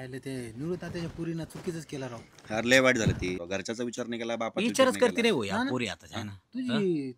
आले ते निवृत्त त्याच्या पुरीनं चुकीच केला राव. अरे लय वाईट झालं ती घरच्याचा विचार नाही केला बापाचा विचारच करते नाही हो हा या ना? पोरी आता आहे ना.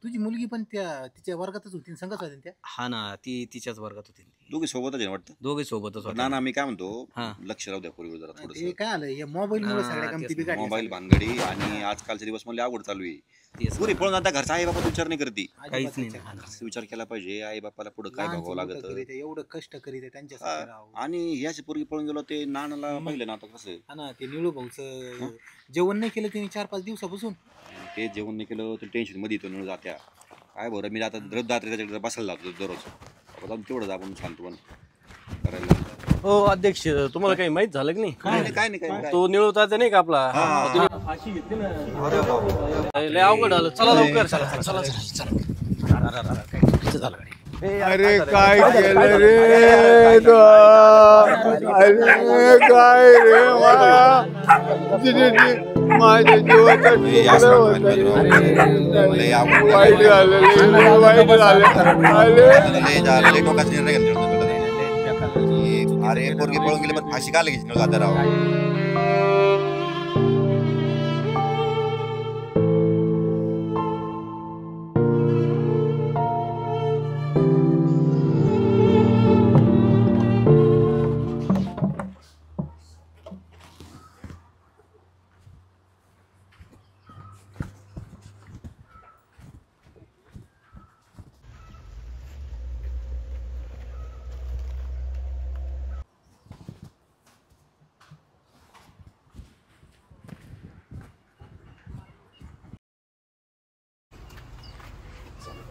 तुझी मुलगी पण तिच्या वर्गातच होती संगत होती त्या. हा ना ती तिच्याच वर्गात होती दोघी सोबतच आहे वाटतं. दोघे सोबतच होते. ना ना मी काय म्हणतो हा. लक्ष राहू द्या पोरीवर जरा ते थोडंसं. काय आलं या मोबाईल मुळे सगळ्या हा, गमती तेच बिघडल्या मोबाईल सगळ्या. भानगडी आणि आजकालचे दिवस मला आवड चालू आहे. तेच पुरी पळून आता घरचा आई बाबा विचार नाही करते. अजिबात काहीच नाही विचार ना. करत असं विचार केला पाहिजे आई बापाला पुढे काय लहानचं बघावं मोठं लागत. करीत आहे, एवढं कष्ट करीत आहे त्यांच्यासाठी राव. आणि ह्याची पोरगी पळून गेलो ते नानाला पाहिलं ना आता कसं हा ना ते निळू भाऊचं जेवण नाही केलं तिने 4-5 दिवसापासून. ते जेवण नाही केलं तर टेन्शन मध्ये येतो न जात्या काय बरं मी आता दात्री त्याच्याकडे बसायला जातो दररोज आता तेवढंच आपण शांत पण करायला. हो अध्यक्ष तुम्हाला काही माहित झालं की नाही? काय नाही तो निळवता नाही का आपला फाशी घेतली ना. लय अवघड झालं. चला लवकर अरे काय केलं रे तो अरे काय रे माझ्या जीवाचं वाईट झालं वाईट झालं अरे पोरगी पळून गेली पण फाशी का घ्यायची जाता राव.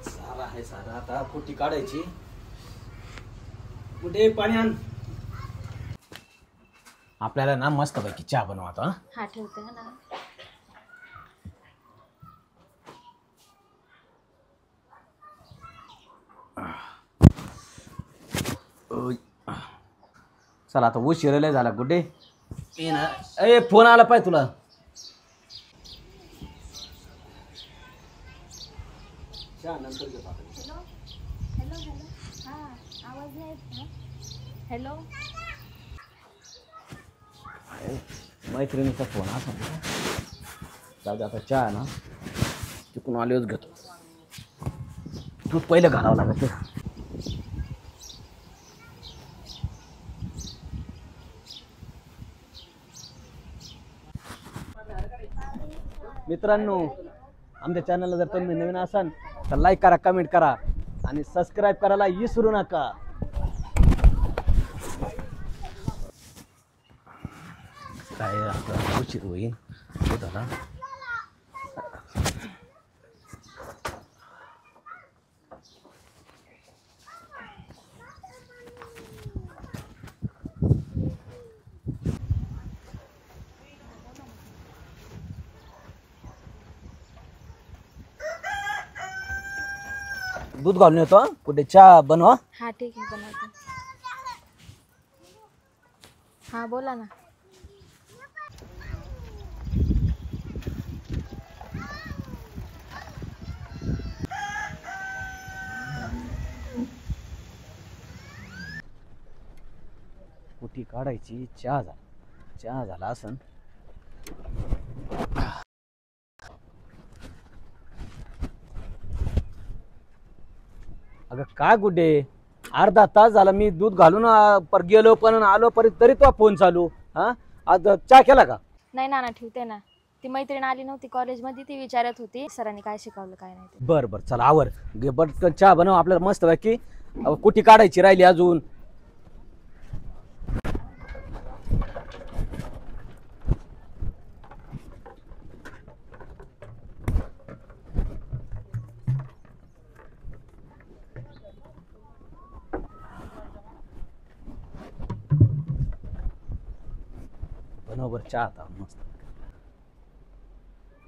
सारा आहे सारा आता पोटी काढायची. कुठे पाणी आण. आपल्याला ना मस्त पैकी चहा बनवा. हा ठेवते ना. चला आता उशीर लय झाला. गुड्डे ये ना. ए फोन आला पाय तुला. हॅलो मैत्रिणीचा फोन असा जाऊ आता चहा ना तिकून आलेच घेतो. दूध पहिलं घालावं लागत. मित्रांनो आमच्या चॅनलला जर तुम्ही नवीन असाल तर लाईक करा, कमेंट करा आणि सबस्क्राईब करायला विसरू नका. काय आपला उशीर होईल झाला. दूध घालून येतो. कुठे चहा बनवा. हा ठीक आहे बनवते. हा बोला ना. कुठी काढायची. चहा झाला असन. अगं काय गुड्डे अर्धा तास झाला मी दूध घालून पर गेलो पण आलो परत तरी तो फोन चालू. हा आज चहा केला का? नाही ना ठेवते ना. ती मैत्रीण आली नव्हती कॉलेजमध्ये. ती विचारत होती सरांनी काय शिकवलं काय नाही ते. बर बर चला आवर घे पटकन चहा बनव. आपल्याला मस्त पैकी कुठी काढायची राहिली अजून. बनव चहा आता मस्त.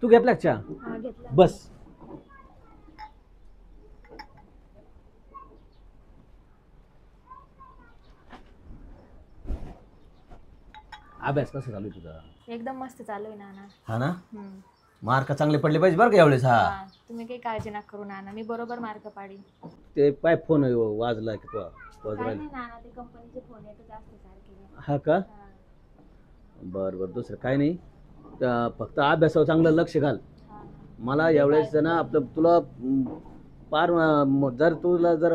तू घेतला चहा? हा घेतला. बस. अभ्यास कसं चालू आहे तुझा? एकदम मस्त चालू आहे नाना. हा ना. मार्क चांगले पडले पाहिजे बरं का यावेळेस. हा तुम्ही काही काळजी नका करू नाना. मी बरोबर मार्क पाडीन. ते पाय फोन वाजला की काय नाही नाना ते कंपनीचे फोन येतात जास्त सारखे. हा का? बरं बरं, दुसरं काय नाही. फक्त अभ्यासावर चांगलं लक्ष घाल. मला यावेळेस ना आपलं तुला फार जर तुला जर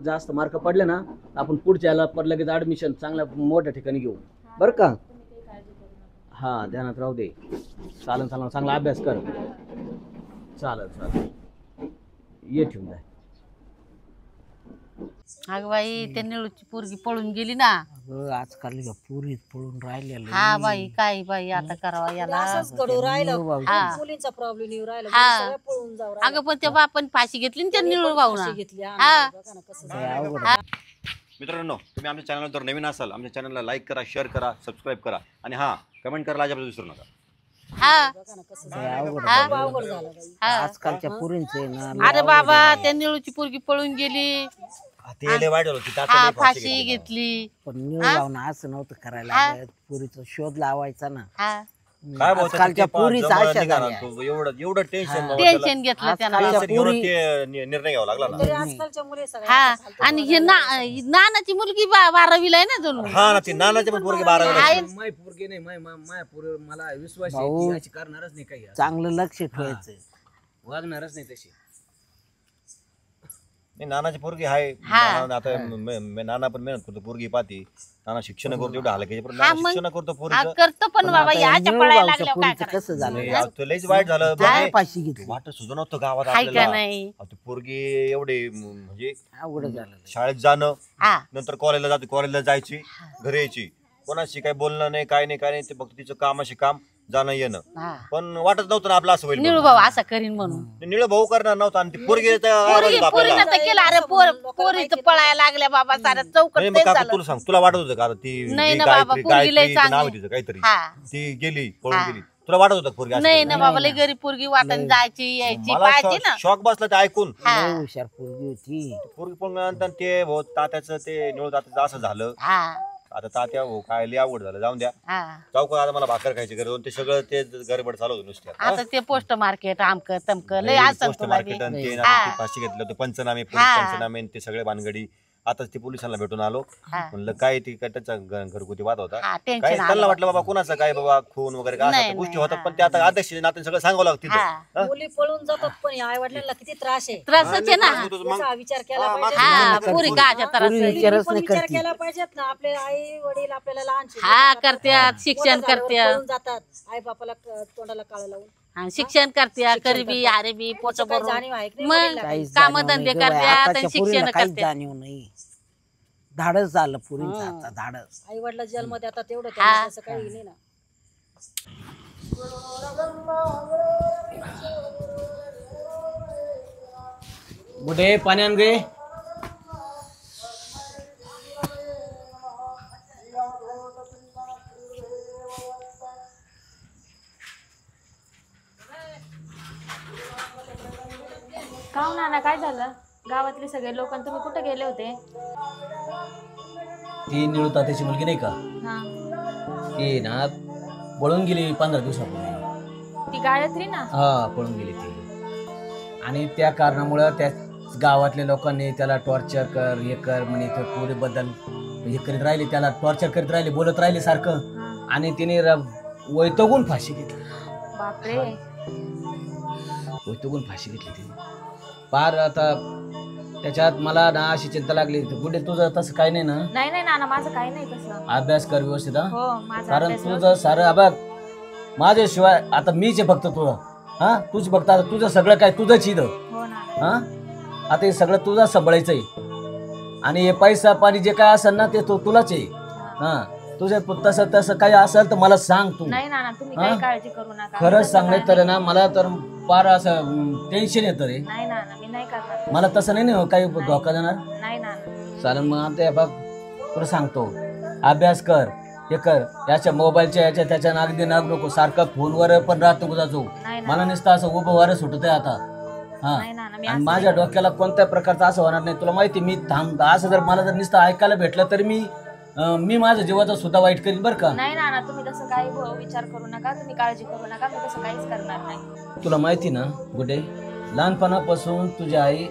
जास्त मार्क पडले ना, आपण पुढच्या याला पर लगेच ॲडमिशन चांगल्या मोठ्या ठिकाणी घेऊ, बरं का? हां, ध्यानात राहू दे. चालेल चालेल, चांगला अभ्यास कर. चालेल चालेल, ये ठेवून जाय. अगं बाई त्या निळूची पोरगी पळून गेली ना. आजकाल पुरी पळून राहिलेलं. हा बाई, काय बाई आता करावा याला. घडू राहिलं मुलींचा प्रॉब्लेम येऊ राहिला, पळून जाऊ. अगं पण त्या बापान फाशी घेतली ना त्या निळू भाऊना. मित्रांनो, तुम्ही आमच्या चॅनलवर जर नवीन असाल, आमच्या चॅनलला लाईक करा, शेअर करा, सबस्क्राईब करा आणि हां, कमेंट करायला अजिबात विसरू नका. आजकालच्या पुरींचे ना. अरे बाबा, त्या निळूची पोरगी पळून गेली, फाशी घेतली. पण निळून असं नव्हतं करायला, पुरीचा शोध लावायचा ना. काय आजकालच्या पुरीच अशा एवढं टेन्शन घेतलं त्याला. निर्णय घ्यावा लागला ना. आजकालच्या मुली हा, आणि हे नानाची मुलगी 12वीला आहे ना जणू. हा ना, ती नानाची पण पोरगी 12वीला. माय पोरगी नाही, माय पोर मला विश्वास आहे की याची करणारच नाही काही, चांगलं लक्ष ठेवायचं, वागणारच नाही तशी. नानाची पोरगी आहे. आता नाना पण मेहनत करतो, पोरगी पाहती. नाना शिक्षण करतो, एवढं हालकायचे पण शिक्षण करतो पोरीचं. करतो पण बाबा, याच्या पळायला लागल्या काय कसं झालं, लईच वाईट झालं. फाशी घेतली, वाटत सुद्धा नव्हतं गावात का आपल्याला. नाही. ती पोरगी एवढे म्हणजे अवघड झालं. शाळेत जाणं, नंतर कॉलेजला जाते, कॉलेजला जायची, घरी यायची, कोणाशी काही बोलणं नाही, काय नाही. ते फक्त तिचं कामाशी काम, जाणं येणं. पण वाटत नव्हतं ना आपलं असं होईल. निळू भाऊ असा करीन म्हणून. निळ भाऊ करणार नव्हता आणि ती पोरगी पोरीनं तर केलं. अरे पोरीचं पळायला लागल्या बाबा, साऱ्या चौकट तेच झालं. तुला सांग, तुला वाटत होतं का ती नाही ना बाबा, पोरगी लय नाव चांगली. तिचं काहीतरी, हा. ती गेली, पळून गेली. तुला वाटत होतं पोरगी नाही ना बाबा, लय गरीब पोरगी वाटण जायची यायची पाहिजे ना. शॉक बसला ते ऐकून. हुशार पोरगी होती. पोरगी पळून गेल्यानंतर ते तात्याचं ते निळ तात्याचं असं झालं. आता तात्या हो काय लय आवड झालं, जाऊन द्या. जाऊ का, आता मला भाकर खायची गरज. ते सगळं ते गडबड चालू होतं नुसत्या. आता ते पोस्ट मार्केट आमक तमक लय असं पोस्ट मार्केट ते फाशी घेतलं होतं, पंचनामे, पोलीस पंचनामे ते सगळे भानगडी. आताच ते पोलिसांना भेटून आलो, म्हणलं काय ती काय त्याचा घरगुती वाद होता. काय त्यांना वाटलं बाबा कोणाचा काय बाबा खून वगैरे काय अशा गोष्टी होतात, पण ते आता अध्यक्ष नाते सगळं सांगावं लागतं. मुली पळून जातात, पण आई वडिलांना किती त्रास आहे. त्रासच आहे ना. याचा विचार केला पाहिजे. पुरी गाच्या त्रास विचार केला पाहिजेत ना. आपले आई वडील आपल्याला लहान करत्यात, शिक्षण करत्यात, जातात, आई बापाला तोंडाला काळं लावून शिक्षण करत्या, गरिबी आरेबी पोट भरून जाणीव आहे की मग काम धंदे करत्यात आणि शिक्षण करत्यात. जाणीव नाही, धाडस झालं पुरीचं आता, धाडस. आई वडिला जन्म देतात तेवढं, तसं काही नाही ना. बुढे पाणी आण गे. का नाना, काय झालं? गावातले सगळे लोक तुम्ही कुठे गेले होते? ती निळू तात्याची मुलगी नाही का, ती ना पळून गेली 15 दिवसापूर्वी. ती गायत्री ना? हा, पळून गेली ती. आणि त्या कारणामुळं त्या गावातल्या लोकांनी त्याला टॉर्चर कर, हे कर म्हणे, ते पोरीबद्दल हे करीत राहिले, त्याला टॉर्चर करीत राहिले, बोलत राहिले सारखं. आणि तिने वैतागून फाशी घेतली. बापरे. वैतागून फाशी घेतली तिने. पार आता त्याच्यात मला ना अशी चिंता लागली. गुडे तुझं तसं काही नाही ना? नाही नाही नाना, माझं काही नाही तसं. अभ्यास कर व्यवस्थित. हो, माझा कारण अभ्यास तुझं सारं बघ, माझ्याशिवाय आता मीच आहे फक्त तुझं. हा, तुझ फक्त आता तुझं सगळं काय तुझंच इथं. हो ना. हा, आता हे सगळं तुझं सांभाळायचंय. आणि हे पैसा पाणी जे काय असेल ना, ते तुलाच आहे. हा, तुझं तसं तसं काही असेल तर मला सांग तू. नाही नाना, तुम्ही काही काळजी करू नका. खरंच सांगणे तर ना, मला तर फार असं टेन्शन येतं रे. नाही नाना, मी नाही करणार. मला तसं नाही ना काही धोका देणार. नाही नाना. चालेल मग आता बघ, तुला सांगतो, अभ्यास कर, हे कर. याच्या मोबाईलच्या याच्या त्याच्या नागदी नाग नको, सारखं फोनवर पण राहतो तुझा जो. मला नुसतं असं उभं वारं सुटत आहे आता. हा, आणि माझ्या डोक्याला कोणत्या प्रकारचं असं होणार नाही. तुला माहिती, मी असं जर मला जर नुसतं ऐकायला भेटलं तर मी माझ्या जीवाचा सुद्धा वाईट करीन बरं का. नाही नाना, तुम्ही तसं काही विचार करू नका, तुम्ही काळजी करू नका. मी तसं काहीच करणार नाही. तुला माहिती ना गुडे, लहानपणापासून तुझी आई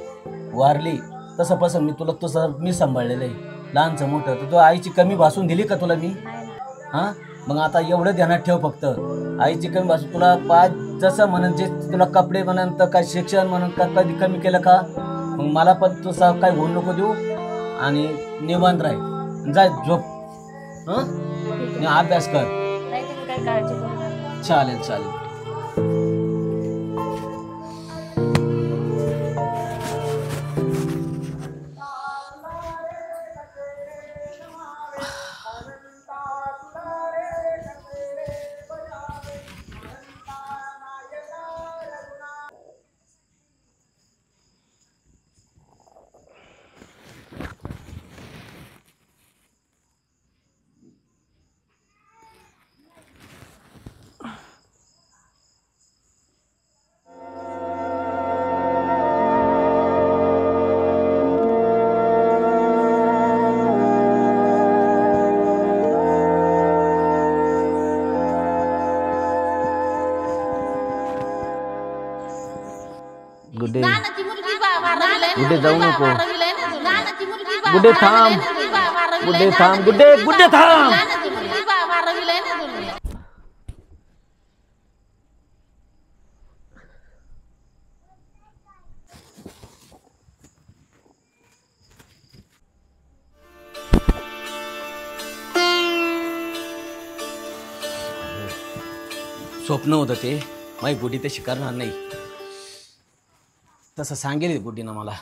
वारली तसंपासून मी सांभाळलेलं आहे. लहानचं मोठं तर तू आईची कमी भासून दिली का तुला मी? हा, मग आता एवढं ध्यानात ठेव फक्त आईची कमी भाषा तुला पाच जसं म्हणून जे तुला कपडे म्हणून तर काय शिक्षण म्हणून का कधी कमी केलं का मग मला पण तुझं काय होऊ नको देऊ आणि निवांत राह जाय झोप हं अभ्यास कर नाही तुम्ही काही काळजी करू नका. चालेल चालेल गुड्डे गुड्डे जाऊ नको गुड्डे थांब गुड्डे थांब गुड्डे थांब स्वप्न होतं ते माझी गुड्डी ते शिकारणार नाही तसं सांगेल गुड्डीनं मला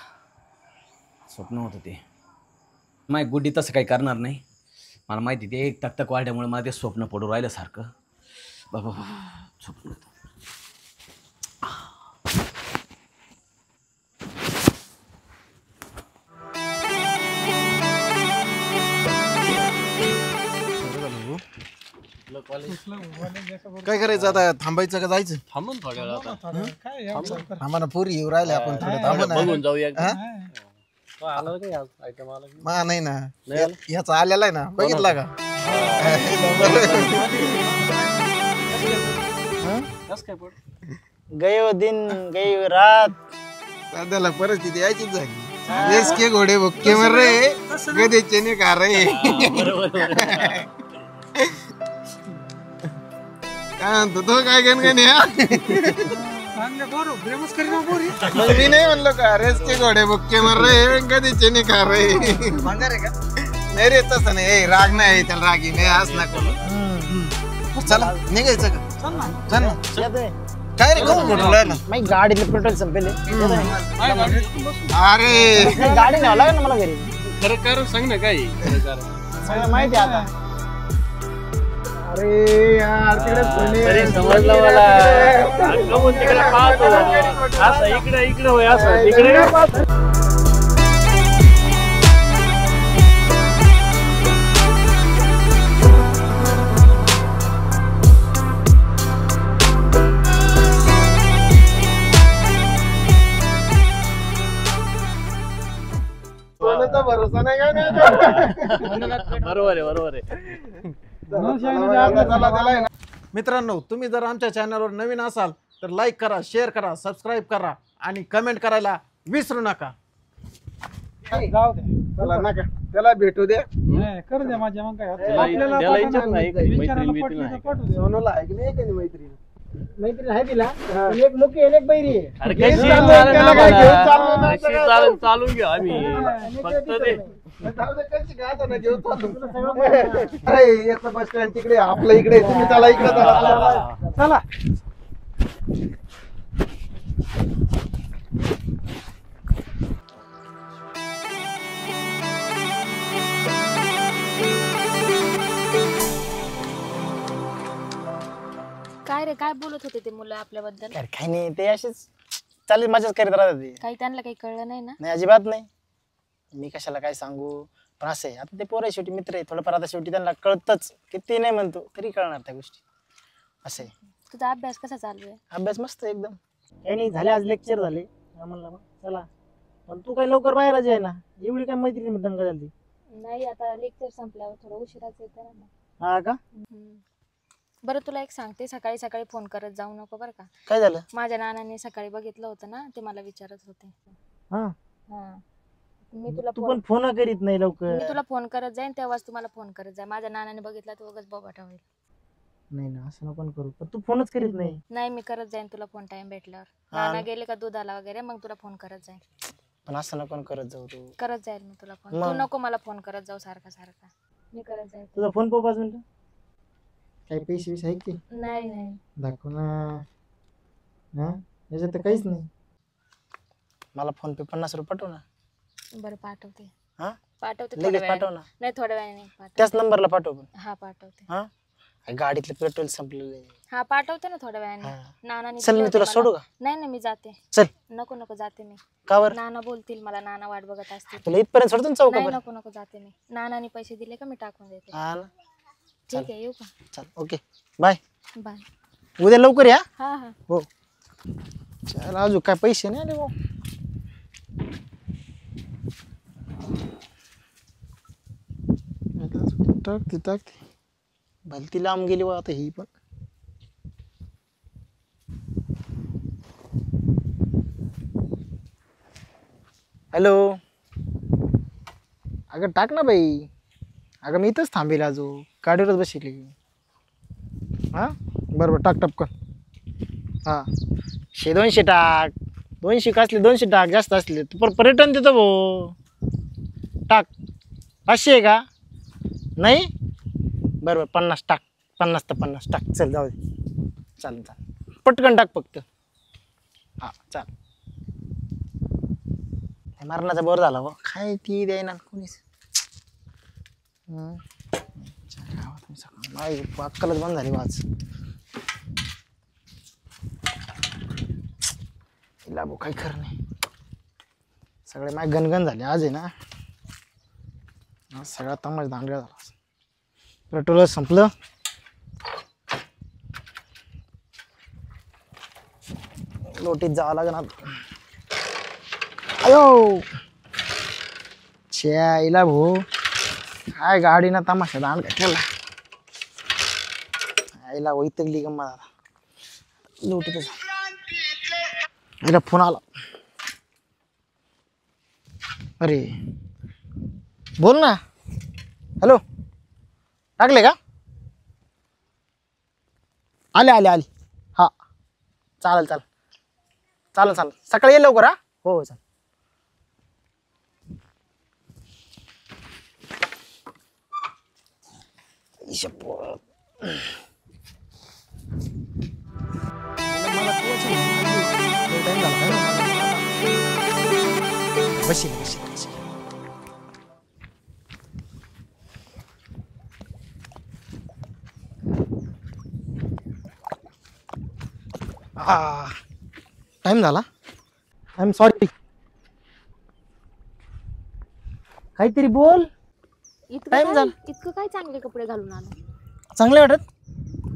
स्वप्न होतं ते माझी गुड्डी तसं काही करणार नाही मला माहिती ते एक तक वाढल्यामुळे मला ते स्वप्न पडू राहिलं सारखं बाबा स्वप्न होतं काय करायचं आता थांबायचं का जायचं थांबून थोड्या वेळ आता आम्हाला पोरी येऊ राहिल्या आपण थोडं थांबू ना बघून जाऊया आला काय आयटम आला मा नाही ना ह्याचा आलेला आहे ना बघितला का कस काय पड गयो दिन गयो रात सध्याला परिस्थिती यायचीच झाली रेस के घोडे भुक्के मर रे गदेचे ने का रे काय म्हणतो तो काय गणगणी मी नाही म्हणलो का रेस के घोडे भुक्के मर रे गदेचे ने का रे नाही रे तसं नाही राग नाही त्याला रागी नाही आज ना कोण चला निघायचं का चल ना काय रे कोण बोलू राहिला माझी गाडीला पेट्रोल संपेल अरे गाडी न्यावं लागेल ना मला घरी खरं कारण सांग ना काय सगळं माहिती आहे आता अरे यार तरी समजलं मला गमून तिकडे पाहतो असं इकडे होय असं तिकडे भरोसा नाही बरोबर आहे मित्रांनो तुम्ही जर आमच्या चॅनलवर नवीन असाल तर लाईक करा शेअर करा सबस्क्राईब करा आणि कमेंट करायला विसरू नका चला नका त्याला भेटू द्या करू द्या माझ्या मग काय सोनूला आहे की नाही एखादी मैत्रीण मैत्रीण आहे तिला एक मुख्य एक बैरी आहे चालून घ्या आम्ही फक्त ते बस स्टँड तिकडे आपल्या इकडे तुम्ही चला इकडे चला काय रे काय बोलत होते ते मुलं आपल्याबद्दल काही नाही ते असेच चालेल मजाच करीत राहतात ते काही त्यांना काही कळलं नाही ना नाही अजिबात नाही मी कशाला काय सांगू पण असं आहे आता ते पोरं शेवटी मित्र आहे थोडंफार आता शेवटी त्यांना कळतच किती नाही म्हणतो तरी कळणार त्या गोष्टी असं आहे तुझा अभ्यास कसा चालू आहे अभ्यास मस्त एकदम काही झाले आज लेक्चर झाले म्हणलं मग चला पण तू काही लवकर बाहेरच आहे ना एवढी काय मैत्रिणी दंगा झाली नाही आता लेक्चर संपल्यावर थोडं उशिराच येतं ना हा का बरं तुला एक सांगते सकाळी सकाळी फोन करत जाऊ नको बरं का काय झालं माझ्या नानाने सकाळी बघितलं होतं ना ते मला विचारत होते हा मी तुला तू पण फोन करीत नाही लवकर मी तुला फोन करत जाईन तेव्हाच तुम्हाला फोन करत जाय माझ्या नानाने बघितला तर उगाच बोबाटा होईल नाही ना असं नको करू पण तू फोनच करीत नाही. नाही मी करत जाईन तुला फोन टाइम भेटल्यावर. हा. नाना गेले का दुधाला वगैरे मग तुला फोन करत जाईन. पण असं नको करत जाऊ तू. करत जाईल मी तुला फोन. मग? तू नको मला फोन करत जाऊ सारखा सारखा. मी करत जाईल. तुझा फोन पाहू 5 मिनिटं. काही पैसे विषय आहे की नाही नाही दाखव ना. हा याच्यात तर काहीच नाही. मला फोन पे 50 रुपये पाठव ना. बरं पाठवते. हा पाठवते लगेच थोड्या पाठव वेळाने. ना. नाही थोड्या वेळाने पाठव. त्याच नंबरला पाठव पण. हा पाठवते. हा गाडीतलं पेट्रोल संपलेलं आहे. हा पाठवते ना थोड्या वेळाने. हा. नानाने चल दिले मी होते तुला मला. सोडू का? नाही नाही मी जाते. चल. नको नको जाते मी. का बरं? नाना बोलतील मला. नाना वाट बघत असतील. तुला इथपर्यंत सोडतो ना नाही चौकापर्यंत. नको नको जाते मी. नानाने पैसे दिले का मी टाकून देते. हा ना ठीक आहे येऊ का? चल ओके बाय. बाय. उद्या लवकर या. हा हा हो चल अजून काय पैसे नाही आले भाऊ. टाकते टाकते भलती लांब गेली बा आता ही पण. हॅलो अगं टाक ना बाई. अगं मी इथंच थांबेल अजून गाडीवरच बसली. हा बरोबर टाक टपकन. हा 200 टाक. 200 का असले 200 टाक. जास्त असले तू पर्यटन देतो भाऊ. टाक 500 आहे का? नाही बरोबर 50 टाक. 50 तर 50 टाक. चल जाऊ दे. चालेल चालेल पटकन टाक फक्त. हा चाल. मरणाचा बोर झाला व काय ती द्यायना कोणीच. अक्कलच बंद झाली वाच. तिला भाऊ काही खरं नाही. सगळे माझे गणगण झाले आज आहे ना. आज सगळा तमाश दांडगा झाला. पेट्रोल संपलं. लोटीत जावं लागेल आता. अयो आईला भाऊ काय गाडीना तमाशा दांडगा केला. आईला वैतगली गम्मा दादा. लोटीतच आईला फोन आला. अरे बोल ना. हॅलो टाकले का? आले आले आले. हा चालेल चालेल चालेल चालेल सकाळी ये लवकर. हा हो हो चालेल. बशील बशील बशील. टाइम झाला. I am sorry. काहीतरी बोल. टाइम झाला. इतकं काय चांगले कपडे घालून आलो. चांगले वाटत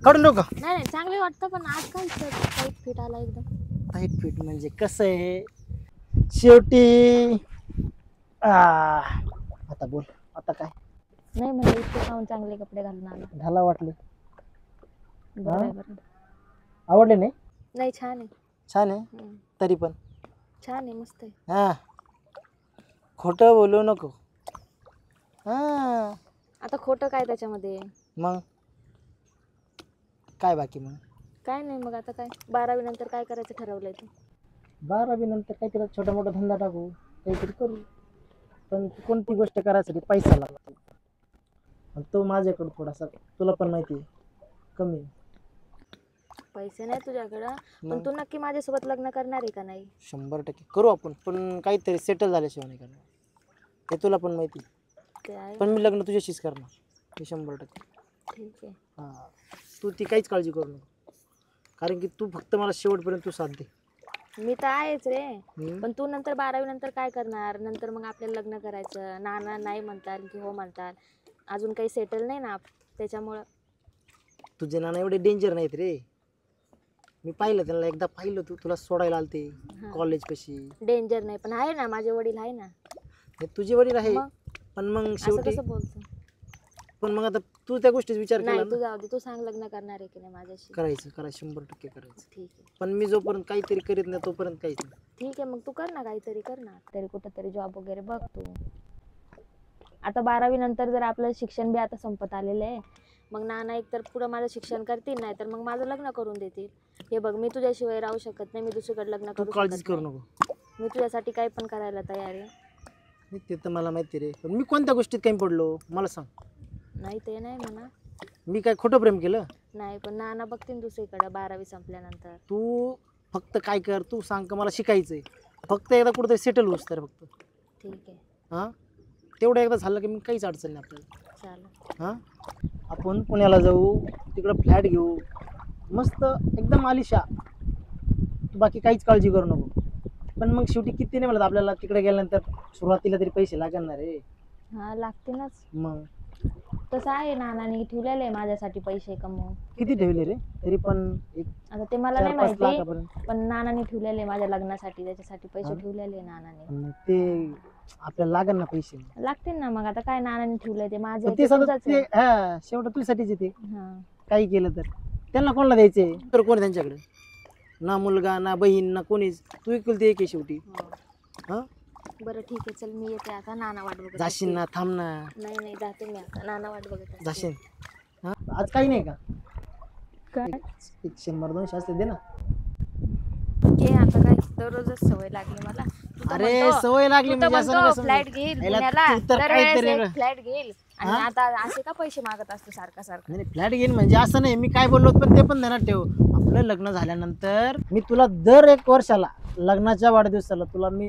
काढून देऊ का? नाही नाही चांगले वाटतं पण आज काय टाईट फिट आला एकदम. टाईट फिट म्हणजे कसं आहे शेवटी. आता बोल आता काय नाही म्हणजे इतके खाऊन चांगले कपडे घालून आलो. घाला वाटले. बरं आहे, बरं. आवडले नाही? नाही छान आहे. छान आहे तरी पण छान आहे मस्त आहे. हा खोटं बोलू नको. हा आता खोटं काय त्याच्यामध्ये? मग काय बाकी मग? काय नाही मग आता काय 12वी नंतर काय करायचं ठरवलंय तू? 12वी नंतर काहीतरी छोटा मोठा धंदा टाकू काहीतरी करू. पण कोणती गोष्ट करायसाठी पैसा लागतो. तो माझ्याकडे थोडासा तुला पण माहिती आहे कमी. पैसे नाही तुझ्याकडं पण तू नक्की माझ्यासोबत लग्न करणार आहे का नाही? 100% करू आपण पण काहीतरी सेटल झाल्याशिवाय नाही करणार. हे तुला पण माहिती आहे. पण मी लग्न तुझ्याशीच करणार हे 100%. ठीक आहे. हां तू ती काहीच काळजी करू नको. कारण की तू फक्त मला शेवटपर्यंत तू साथ दे. मी तर आहेच रे पण तू नंतर 12वी नंतर काय करणार? नंतर मग आपल्याला लग्न करायचं. नाना नाही म्हणतात की हो म्हणतात. अजून काही सेटल नाही ना त्याच्यामुळं. तुझे नाना एवढे डेंजर नाहीत रे. मी पाहिलं त्यांना एकदा पाहिलं. तू तुला सोडायला आलते कॉलेज कशी. डेंजर नाही पण आहे ना माझे वडील आहे ना. तुझे वडील आहे पण मग शेवटी कसं बोलतो. पण मग आता तू त्या गोष्टीचा विचार केला नाही तू जाऊ दे. तू सांग लग्न करणार आहे की नाही माझ्याशी? करायचं 100% करायचं. ठीक आहे पण मी जोपर्यंत काहीतरी करीत नाही तोपर्यंत काहीच नाही. ठीक आहे मग तू कर ना काहीतरी कर ना. तरी कुठंतरी जॉब वगैरे बघ तू. आता 12वी नंतर जर आपलं शिक्षण बी आता संपत आलेलं आहे मग नाना एकतर पुढं माझं शिक्षण करतील, नाही तर मग माझं लग्न करून देतील. हे बघ, मी तुझ्याशिवाय राहू शकत नाही, मी दुसरीकडे लग्न करू काळजीच शकत करू नाही. नको. मी तुझ्यासाठी काही पण करायला तयार आहे. ते तर मला माहिती रे, पण मी कोणत्या गोष्टीत कमी पडलो मला सांग. नाही ते नाही म्हणा, मी काय खोटं प्रेम केलं? नाही, पण नाना बघतील दुसरीकडे 12वी संपल्यानंतर. तू फक्त काय कर, तू सांग का मला शिकायचंय, फक्त एकदा कुठेतरी सेटल होस तर फक्त. ठीक आहे, हां तेवढं एकदा झालं की मी काहीच अडचण नाही आपल्याला. चालेल. हां आपण पुण्याला जाऊ, तिकडं फ्लॅट घेऊ मस्त एकदम आलिशा, तू बाकी काहीच काळजी करू नको. पण मग शेवटी किती नाही म्हणत आपल्याला तिकडे गेल्यानंतर सुरुवातीला तरी पैसे लागणार रे. हा लागतीलच. मग तसं आहे, नानाने ठेवलेलं आहे माझ्यासाठी पैसे कमवून. किती ठेवले रे तरी पण? एक आता ते मला नाही 4-5 माहिती, लाखापर्यंत. पण नानाने ठेवलेले माझ्या लग्नासाठी, त्याच्यासाठी पैसे ठेवलेले नानाने. आणि ते आपल्याला लागेल ना पैसे, लागतील ना. मग आता काय, नानाने ठेवलंय ते माझे, ते सगळं ते हा शेवट तुझ्यासाठीच येते. काही केलं तर त्यांना कोणाला द्यायचे तर कोण त्यांच्याकडे? ना मुलगा ना बहीण ना कोणीच, तू एकुलती एक आहे शेवटी. हा बरं ठीक आहे, चल मी येते आता, नाना वाट बघत जाशील ना? थांब ना. नाही नाही, जाते मी आता, नाना वाट बघत असते. जाशील? हा आज काही नाही का? काय 100-200 असते दे ना. घे आता, काय दररोजच सवय लागली मला. अरे सवय लागली म्हणजे असं नका समजू. फ्लॅट घेईल याला पुण्याला, तू तर काहीतरी वेगळं. फ्लॅट घेईल आणि आता असे का पैसे मागत असतो सारखा सारखा? नाही फ्लॅट घेईन म्हणजे असं नाही, मी काय बोललो पण ते पण ध्यानात ठेव. आपलं लग्न झाल्यानंतर मी तुला दर 1 वर्षाला लग्नाच्या वाढदिवसाला तुला मी,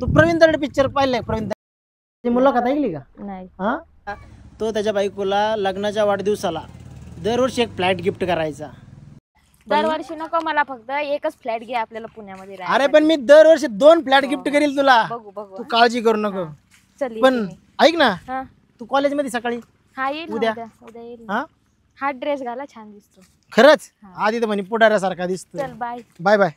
तू प्रवीण तरडे पिक्चर पाहिलाय? प्रवीण तरडे मुलाखत ऐकली का? नाही. हा तो त्याच्या बायकोला लग्नाच्या वाढदिवसाला दरवर्षी एक फ्लॅट गिफ्ट करायचा. दरवर्षी नको मला, फक्त एकच फ्लॅट घे आपल्याला पुण्यामध्ये राहायला. अरे पण मी दरवर्षी 2 फ्लॅट गिफ्ट करील तुला, बघू बघू. तू काळजी करू नको. चल पण ऐक ना, हा तू कॉलेजमध्ये सकाळी हा येईल उद्या. उद्या येईल. हा हा ड्रेस घाला, छान दिसतो. खरंच? आधी तर म्हणे पुढाऱ्यासारखा दिसतो. चल बाय बाय बाय.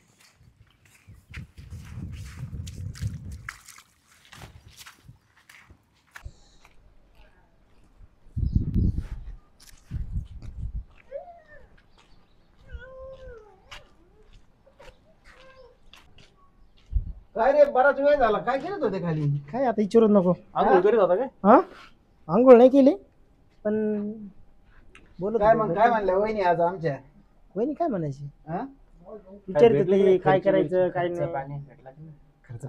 काय रे, बराच वेळ झाला, काय करत होते खाली? काय आता विचारूच नको. आंघोळ करीत होता काय? हा आंघोळ नाही केली पण बोलत काय होतो. मग काय म्हणलं वहिनी आज आमच्या? वहिनी काय म्हणायची? हा? विचारते ते काय करायचं काय नाही.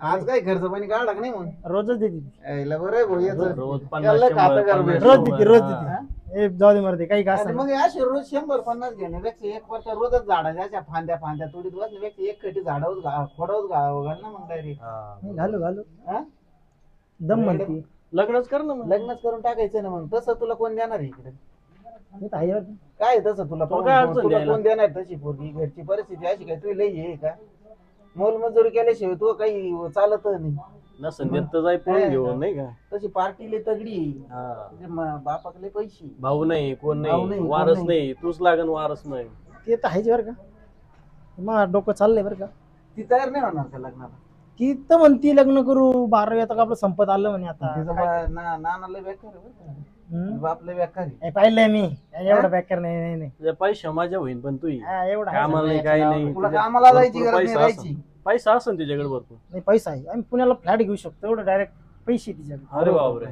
आज काय खर्च पाणी काढला का नाही? मग रोजच देते यायला बरं आहे भाऊ, याचं. रोज त्याला खातं कर भेट. रोज देते रोज देते. ए जाऊ दे मरते काही का आणि असं मग असे रोज 100-50 घेण्यापेक्षा एक वर्ष रोजच झाडाच्या अशा फांद्या तोडीत बसण्यापेक्षा एक कटी झाडावर खोडावर घाल ना मग डायरेक्ट. घालू घालू दम म्हणते. लग्नच कर ना मग. लग्नच करून टाकायचं ना मग. तसं तुला कोण देणार आहे इकडे? मी तर आहे बरं. काय तसं तुला तो काय अडचण तुला द्यायला? कोण देणार तशी पोरगी? घरची परिस्थिती अशी काय तुला लई आहे का? मोलमजुरी केल्याशिवाय तू काही चालत नाही. नसन देत तर जाय पळून घेऊन, नाही का? तशी पार्टी लई तगडी आहे. हा. तुझ्या बापाकडे पैसे. भाऊ नाही, कोण भाऊ नाही, नाही, वारस कोण नाही, तूच लागन वारस नाही. ते तर आहेच बरं का. मग डोकं चाललंय बरं का. ती तयार नाही होणार का लग्नाला? ती तर म्हणती लग्न करू 12वी आता का आपलं संपत आलं म्हणे आता. नानाला बेकार आहे बरं का. बापला बेकार आहे. हे पाहिलंय मी एवढं बॅकर नाही नाही नाही. तुझ्या पैसा माझ्या होईन, पण तू हा, एवढं आहे. कामाला नाही, काही नाही. तुला तुझ्या कामाला जायची भरपूर गरज नाही, पैसा राहायची. असेल. पैसा असेल तिच्याकडे भरपूर. नाही पैसा आहे, आम्ही पुण्याला फ्लॅट घेऊ शकतो एवढं डायरेक्ट पैसे तिच्याकडे. अरे बापरे,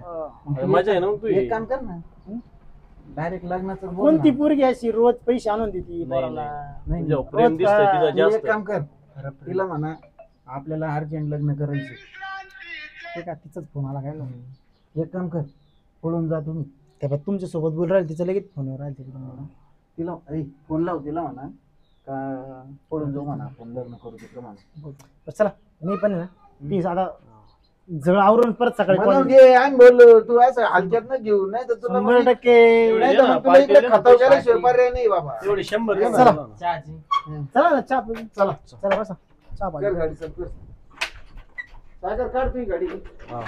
अरे मजा आहे ना मग. तू एक काम कर ना, डायरेक्ट लग्नाचं बोल कोणती ना. पोरगी अशी रोज पैसे आणून देते नाही, पोराला? नाही, तुझ्यावर प्रेम दिसतंय तिचं तू जास्त. एक काम कर, तिला म्हणा आपल्याला अर्जंट लग्न करायचं. ते का तिचाच फोन आला काय ना. एक काम कर, पळून जा तुम्ही. त्या तुमच्या सोबत बोल राहील तिचं लगेच फोनवर राहील तिकडे. तिला फोन लाव, तिला म्हणा का पळून जाऊ म्हणा, आपण लग्न करू तिकडं म्हणा. चला मी पण ना प्लीज आता जवळ आवरून परत सकाळी म्हणून घे आणि बोल. तू असं हलक्यात न घेऊ, नाही तर तुला 100% नाही तर मग तुला इकडे खताव केल्याशिवाय पर्याय नाही बाबा. एवढे 100 घे ना. चला. चहाची. चला ना चहा पिऊ. चला चला बसा चहा कर पाहिजे. गाडी, चल कर. सागर काढ तुझी गाडी. हा.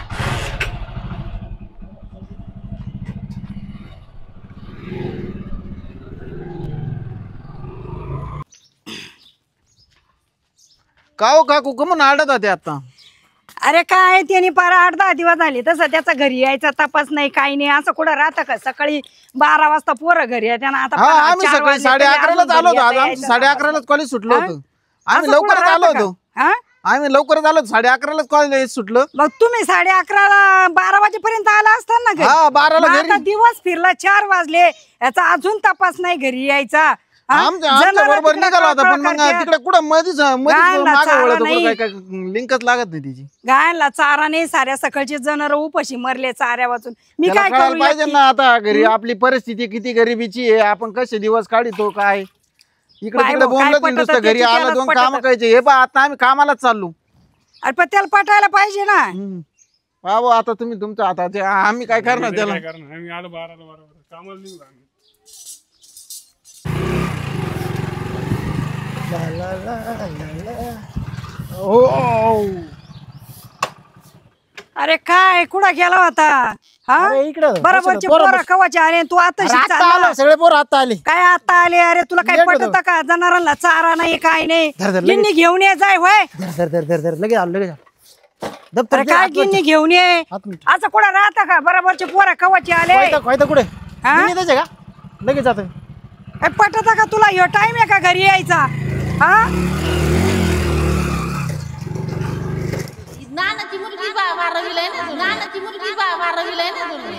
का हो काकू कमून आडत होते आता? अरे काय त्यांनी पार 8-10 दिवस झाले तसं त्याचा घरी यायचा तपास नाही, काही नाही. असं कुठं राहतं का? सकाळी 12 वाजता पोरं घरी येते ना. आता हा, पार आम्ही 4 सकाळी वाजले तरी 11:30 अजून आलो होतो. घरी आज आम्ही यायचं 11:30 कॉलेज सुटलो हा? होतो. आम्ही असं कुठं लवकरच आलो राहतं होतो. का? हा? आम्ही लवकरच आलो 11:30लाच कॉलेज सुटलं. मग तुम्ही 11:30ला 12 वाजेपर्यंत आला असताना घरी. हा 12ला मग घरी. आता दिवस फिरला 4 वाजले याचा अजून तपास नाही घरी यायचा. आमच्या बरोबर निघाला होता पण मग तिकडे कुठं मध्येच मागं वळत होतं, काय लिंकच लागत नाही तिची. गायला चारा नाही, साऱ्या सकाळचे जनावर उपाशी मरले चाऱ्या वाचून. मी त्याला काय कळायला करू पाहिजे ना आता घरी आपली परिस्थिती किती गरिबीची आहे, आपण कसे दिवस काढतो काय. इकडे काय तिकडे हो, काय बोंबलत पटतं नुसतं घरी त्याची आलं त्यालाच 2 पटतं. काम करायचे. हे पहा आता आम्ही कामालाच चाललो. अरे पण त्याला पटायला पाहिजे ना. बाबा आता तुम्ही तुमच्या हातात आम्ही काय करणार त्याला. आम्ही आलो 12ला बरोबर कामाला निघू आम्ही. अरे काय कुठं गेला होता हा? इकडं बरोबरचे पोरं कवाचे आले तू आता सगळे पोरं आता आले. काय आता आले? अरे तुला काय पटत का? जनावरांना चारा नाही काय नाही. गिन्नी घेऊन ये जाय होय. धर लगेच आलो लगेच अरे काय गिन्नी घेऊन ये असं कुठं राहता का? बरोबरचे पोरं कवाचे आले कुठे हा? का लगेच जातो. काय पटत का तुला? ह्यो टाइम आहे का घरी यायचा हा? नानाची मुलगी 12वीला आहे ना, नानाची मुलगी 12वीला आहे ना तुम्ही.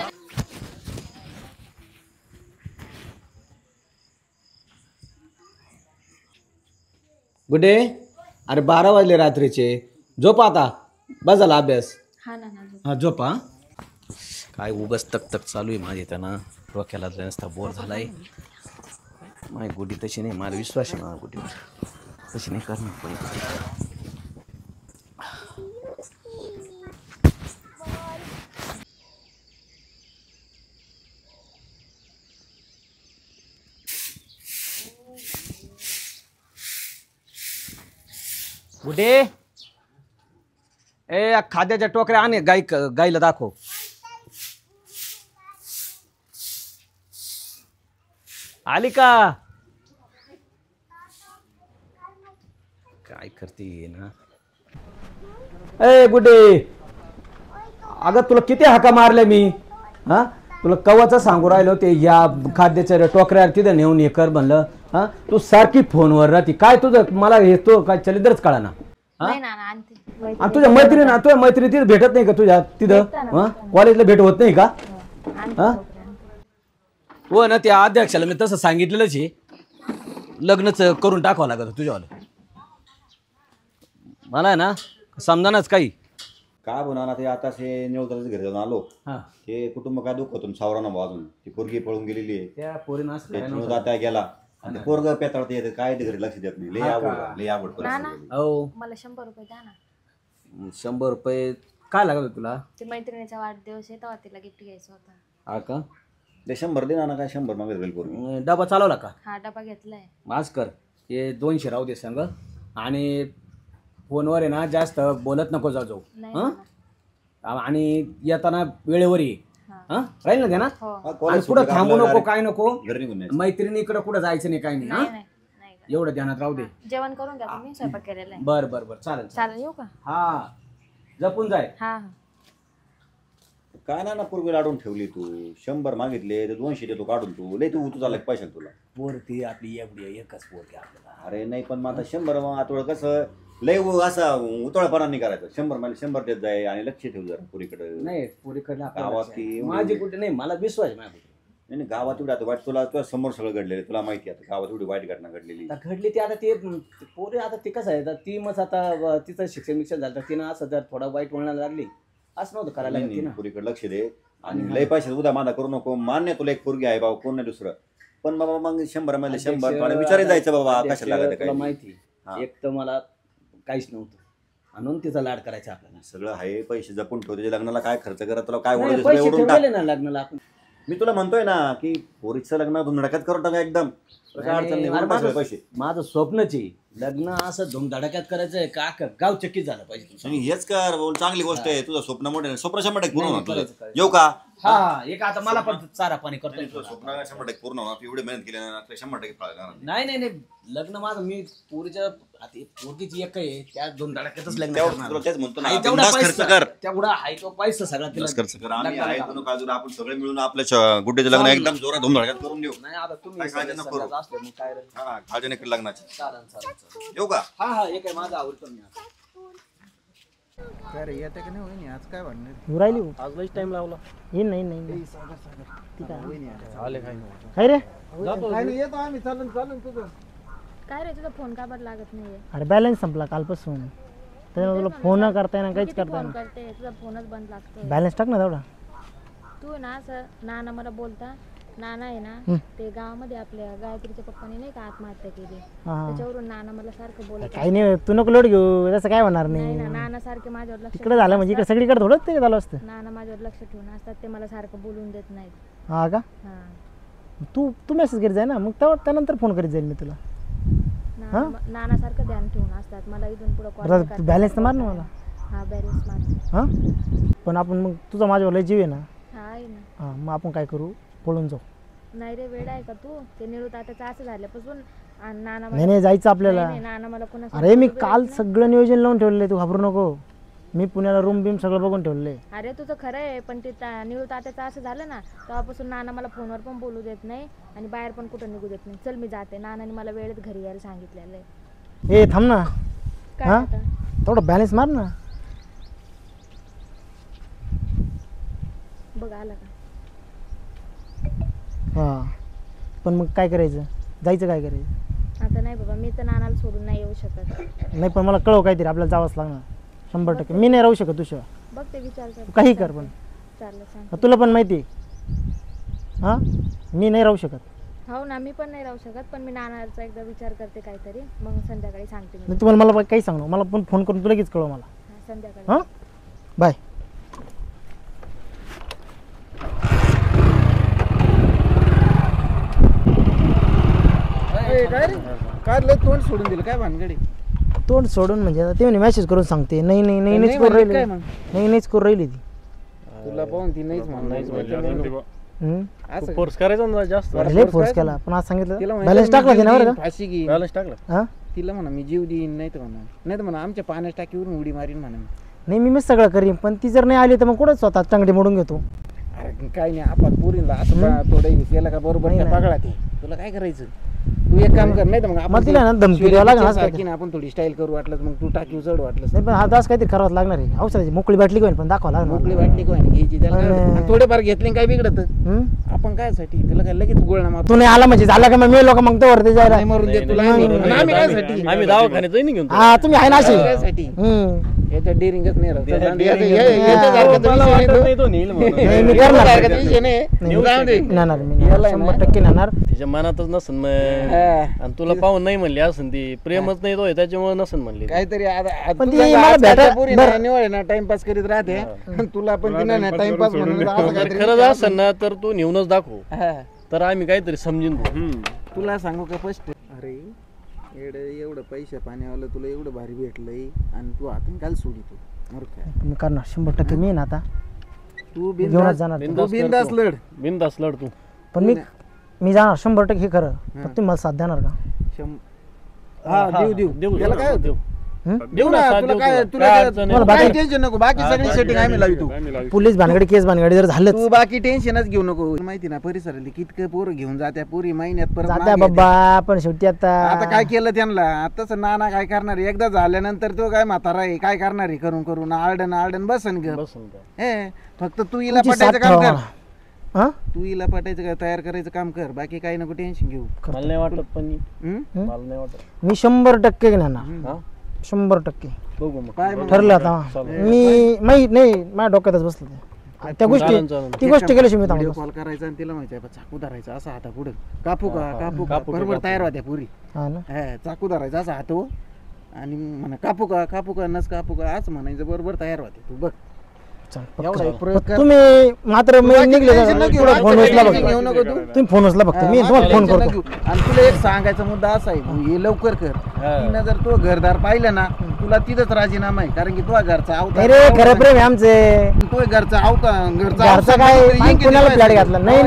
गुडे अरे 12 वाजले रात्रीचे. झोप आता, बस झाला अभ्यास. हा झोपा. काय उगाच तक चालू आहे माझे त्यांना डोक्याला नसता बोर झालाय. माझी गुडी तशी नाही, मला विश्वास आहे माझ्या गुडीवर, तशी नाही करणार कोणी. गुडे ए खाद्याच्या टोकऱ्या आण, गाईला दाखव. आली का? काय करते ना ए गुडे? अगं तुला किती हाका मारल्या मी हा? तुला कवाचं सांगू राहिलो ते या खाद्याच्या टोकऱ्या तिथं नेऊन हे कर म्हणलं हा? तू सारखी फोनवर राहती. काय तुझं मला हे तो काय चलिंदरच कळा ना. आणि तुझ्या मैत्रिणी तिथं भेटत नाही का तुझ्या तिथं? कॉलेजला भेट होत नाही का? हो ना, त्या अध्यक्षाला मी तसं सांगितलेलंच आहे, लग्नच करून टाकावं लागत तुझ्यावालं. मला आहे ना समजानाच काही. काय बोलणार ते आता हे निवृत्ताच्या घरी जाऊन आलो. ते कुटुंब काय दुःख होतं सावरानं बाजून. ती पोरगी पळून गेलेली आहे, त्या पोरीनं त्या गेला. पोरग पेताळत येते काय ते घरी लक्ष देत नाही. लय आवड हो. मला 100 रुपये द्या ना. 100 रुपये काय लागत तुला? ते मैत्रिणीचा वाढदिवस आहे तेव्हा तिला गिफ्ट घ्यायचं होतं. हा का? ते 100 दे ना. काय 100 मागत राहील पोरगी. डबा चालवला का? हा डबा घेतलाय. आज कर हे 200 राहू दे सांग. आणि फोनवर आहे ना जास्त बोलत नको जाऊ. आणि येताना वेळेवर ये. राहील ना ना. पुढे थांबू नको काय नको. मैत्रिणीकडे कुठं जायचं नाही काय नाही. एवढं ध्यानात राहू दे. जेवण करून घ्या तुम्ही, स्वयंपाक केलेला आहे. बर चालेल चालेल. येऊ का? हा जपून जाय. हा काय ना पूर्वी लाडून ठेवली तू. 100 मागितले तर 200 देतो काढून. तू लय तू झाला पैशाला तुला. पोर ती आपली एवढी एकच पोर आपल्याला. अरे नाही पण मग आता 100 मग आता कसं लय असा उतळपणा नाही करायचा. 100 मला 100 देत जाय आणि लक्ष ठेव जरा पुरीकडे. नाही पुरीकडे गावात माझी कुठे नाही, मला विश्वास आहे माझ्या. नाही गावात एवढी आता वाईट तुला समोर सगळं घडलेलं तुला माहिती आहे. गावात एवढी वाईट घटना घडलेली ती. आता ते पोरी आता ते कसं आहे ती मग आता तिचं शिक्षण झालं तिनं असं जर थोडा वाईट वळणाला लागली असं नव्हतं करायला. पुरीकडे लक्ष दे आणि लय पैसे उद्या माना करू नको. मान्य तुला एक पोरगी आहे बाबा, कोण नाही दुसरं. पण बाबा मग 100 मध्ये 100 विचारायला जायचं बाबा कशाला लागत काय माहिती. एक तर मला काहीच नव्हतं म्हणून तिचा लाड करायचा आपल्याला. सगळं आहे. पैसे जपून ठेवते लग्नाला. काय खर्च करा तुला काय ना लग्नाला आपण. मी तुला म्हणतोय ना की पोरीचं लग्न धुमधडाक्यात करून टाका एकदम. पैसे माझं स्वप्नच आहे लग्न असं धुमधडाक्यात करायचंय का गाव चक्कीत झालं पाहिजे. हेच कर बोल, चांगली गोष्ट आहे. तुझं स्वप्न मोठे स्वप्न 100% पूर्ण होणार. येऊ का? हा एक आता मला पण चारा पाणी करतो. स्वप्न 100% पूर्ण होणार. एवढी मेहनत केली 100% फळ. नाही लग्न माझं मी पोरीच्या पोरगीची एक आहे त्या धुमधडाक्यातच लग्न तेच म्हणतो ना. खर्च कर तेवढा आहे तो पैसा सगळा खर्च कर. आम्ही आहे आपण सगळे मिळून आपल्या गुड्डेचं लग्न एकदम जोरात धुमधडाक्यात करून देऊ. नाही आता तुम्ही काळजी नाही लग्नाची. येऊ का? हा एक आहे माझा आवडतो मी. काय रे येते का नाही वहिनी आज काय म्हणणार येऊ राहिली आज लईच टाइम लावला. येईन नाही आले काय नाही. काय रे काय नाही येतो आम्ही चालून तुझं काय रे तुझा फोन का बरं लागत नाहीये? अरे बॅलन्स संपला कालपासून त्यामुळे तुला फोन करता येणार काहीच करता फोन येणार करते तुझा फोनच बंद लागतो. बॅलन्स टाक ना तेवढा. तू ना असं नाना मला बोलता नाना आहे ना ते गावामध्ये आपल्या गायत्रीच्या पप्पाने नाही का आत्महत्या केली त्याच्यावरून नाना मला सारखं बोलत काही नाही तू नको लोड घेऊ तसं काय होणार नाही. ना नाना सारखे माझ्यावर लक्ष इकडे झालं म्हणजे इकडे सगळीकडे थोडंच ते झालं असतं. नाना माझ्यावर लक्ष ठेवून असतात ते मला सारखं बोलून देत नाहीत. हा का हा तू मेसेज करीत जाय ना मग त्यानंतर फोन करीत जाईल मी तुला. नाना सारखं ध्यान ठेवून असतात मला इथून पुढे तू बॅलन्स तर मार ना मला. हा बॅलन्स मार. हा पण आपण मग तुझा माझ्यावर लय जीव आहे ना. हा आहे ना. हा मग आपण काय करू पळून जाऊ. नाही रे वेळ आहे का तू ते निळू तात्याचं असं झाल्यापासून नाना नाही जायचं आपल्याला. नाना मला कोणा अरे मी काल सगळं नियोजन लावून ठेवलंय तू घाबरू नको. मी पुण्याला रूम बिम सगळं बघून ठेवलंय. अरे तुझं खरं आहे पण ते निळू तात्याचं असं झालं ना तेव्हापासून नाना मला फोनवर पण बोलू देत नाही आणि बाहेर पण कुठं निघू देत नाही. चल मी जाते नानाने मला वेळेत घरी यायला सांगितलेलं आहे. ए थांब ना. काय थोडं बॅलन्स मार ना. बघ आला का? हा पण मग काय करायचं जायचं काय करायचं आता नाही बाबा मी तर नानाला सोडून नाही येऊ शकत. नाही पण मला कळव काहीतरी आपल्याला जावंच लागणार 100%. मी नाही राहू शकत तुझ्या. बघ ते विचार कर काही कर पण चाललं सांग. तुला पण माहिती हा मी नाही राहू शकत. हो ना मी पण नाही राहू शकत पण मी नानाचा एकदा विचार करते काहीतरी मग संध्याकाळी सांगते मी. तुम्हाला मला काही सांगू मला पण फोन करून तुला लगेच कळव मला. संध्याकाळी हां बाय. काय रे काय लय तोंड सोडून दिलं काय भानगडी? तोंड सोडून म्हणजे आता ते म्हणे मेसेज करून सांगते नाही नाहीच करून राहिली. नाहीच करून राहिली ती. तुला पाहून ती नाहीच असं फोर्स करायचा ना जास्त. लय फोर्स केला पण आज सांगितलं बॅलन्स टाकला तिने बरं का. फाशी घे बॅलन्स टाकला. हा तिला म्हणा मी जीव देईन नाही तर म्हणा आमच्या पाण्याच्या टाकीवरून उडी मारीन म्हणा. नाही मी सगळं करीन पण ती जर नाही आली तर मग कुठं स्वतः चांगली मोडून घेतो. अरे काय नाही आपण पुरीला असं थोडं केलं का बरोबर पगळा ते तुला काय करायचं. तू एक काम कर नाही तर मग आपण तिला ना धमकी द्यावं लागणार. आपण थोडी स्टाईल करू वाटलं मग तू टाकीव चढ वाटलं नाही पण हा दास काहीतरी करावंच लागणार आहे. औषधाची मोकळी बाटली घेऊन पण दाखवा लागणार. मोकळी वाटली कोण घ्यायची त्याला थोडेफार घेतले काय बिघडत आपण काय साठी तुला काय लगेच गोळणा मार. तू नाही आला म्हणजे झाला का मग मी लोक मग वरती जायला मरून दे तुला. आम्ही काय साठी आम्ही दवाखान्यात जाईन घेऊन. हा तुम्ही आहे ना अशी साठी याच्यात डेअरिंगच नाही राहत. नेणार मी 100% नेणार. तिच्या मनातच नसन मग आणि तुला पाहून नाही म्हणली असन ती प्रेमच नाही तो त्याच्यामुळे नसन म्हणली काहीतरी टाइमपास करीत राहते तुला पण टाइमपास म्हणून खरंच असन ना तर तू नेऊनच दाखव तर आम्ही काहीतरी समजून घेऊ. तुला सांगू का फर्स्ट अरे एवढं पैसे पाण्यावाला तुला एवढं भारी भेटलंय आणि तू आता काल सोडितो मी करणार 100% मी ना आता तू घेऊनच जाणार. बिंदास लढ तू पण मी जाणार 100% हे खरं. फक्त मला साथ देणार का? देऊ त्याला काय होतं देऊ ना. तुला काय तुला टेन्शन नको बाकी सगळी सेटिंग आम्ही लावतो. पोलीस भानगडी केस भानगडी जर झालं तू बाकी टेन्शनच घेऊ नको. माहिती ना परिसरातली कितकं पोरं घेऊन जात्या पुरी महिन्यात परत जात्या बाबा पण शेवटी आता काय केलं त्यांना आताच नाना काय करणार एकदा झाल्यानंतर तो काय म्हातारा आहे काय करणार आहे करून करून आरडन बसन ग. फक्त तू हिला पटायचं काम कर. तू हिला पटायचं काय तयार करायचं काम कर बाकी काही नको टेन्शन घेऊ. मला नाही वाटत पण मला नाही वाटत मी 100% घेणार 100%. बघू मग ठरलं आता. मी माहित नाही माझ्या डोक्यातच बसलं त्या गोष्टी ती गोष्ट केल्याशी मी व्हिडिओ कॉल करायचा आणि तिला माहिती आहे चाकू धरायचा असा हाता पुढे कापू का बरोबर तयार होत्या पुरी. चाकू धरायचा असा हात आणि म्हणा कापू का नस कापू का असं म्हणायचं बरोबर तयार होते. तू बघ तुम्ही मात्र निघले फोन उचला बघ. तुम्ही फोन उचला फक्त मी तुम्हाला फोन करतो. आणि तुला एक सांगायचा मुद्दा असा आहे हे लवकर कर. तिनं जर तो घरदार पाहिलं ना तुला तिथंच राजीनामा आहे कारण की तो घरचा खरं प्रेम आमचे तो घरचा घरचा काय कुणाला फ्लॅट घातला नाही.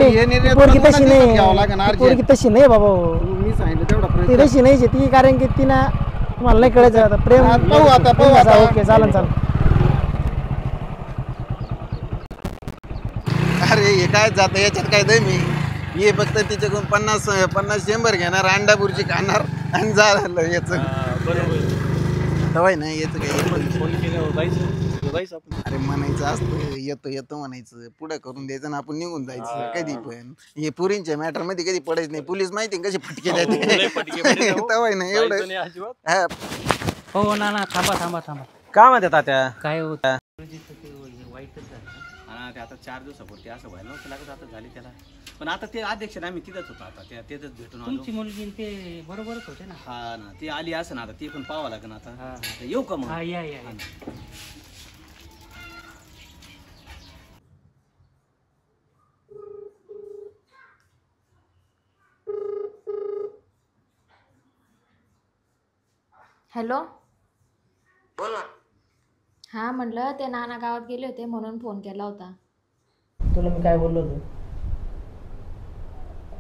पोरगी तशी नाही पोरगी तशी नाही बाबा. मी सांगितलं तेवढा ती तशी नाही ती कारण की तिनं तुम्हाला नाही कळायचं आता प्रेम. ओके चालेल. अरे हे काय जात याच्यात काय दे मी ये फक्त तिच्याकडून 50 100 घेणार अंडापुरची खाणार आणि झालं याच. तवाय नाही येतं काय फोन केल्यावर जायचं आपण. अरे म्हणायचं असतं येतो येतो म्हणायचं पुढे करून द्यायचं ना आपण निघून जायचं कधी पण. हे पुरींच्या मॅटर मध्ये कधी पडायचं नाही. पोलीस माहिती कशी फटके देते तवाय नाही एवढं. हा हो ना थांबा काय म्हणते तात्या? काय होत वाईटच झालं ते आता 4 दिवसापूर्वी असं व्हायला नव्हतं लागत. आता झाली त्याला. पण आता ते अध्यक्ष आम्ही तिथंच होतो. आता तेच भेटून आलो. तुमची मुलगी ते बरोबरच होते ना. हा ना ती आली असं ना आता ती पण पाहावं लागेल आता. येऊ का मग? या हॅलो बोल ना. हा म्हटलं ते नाना गावात गेले होते म्हणून फोन केला होता. तुला मी काय बोललो होतो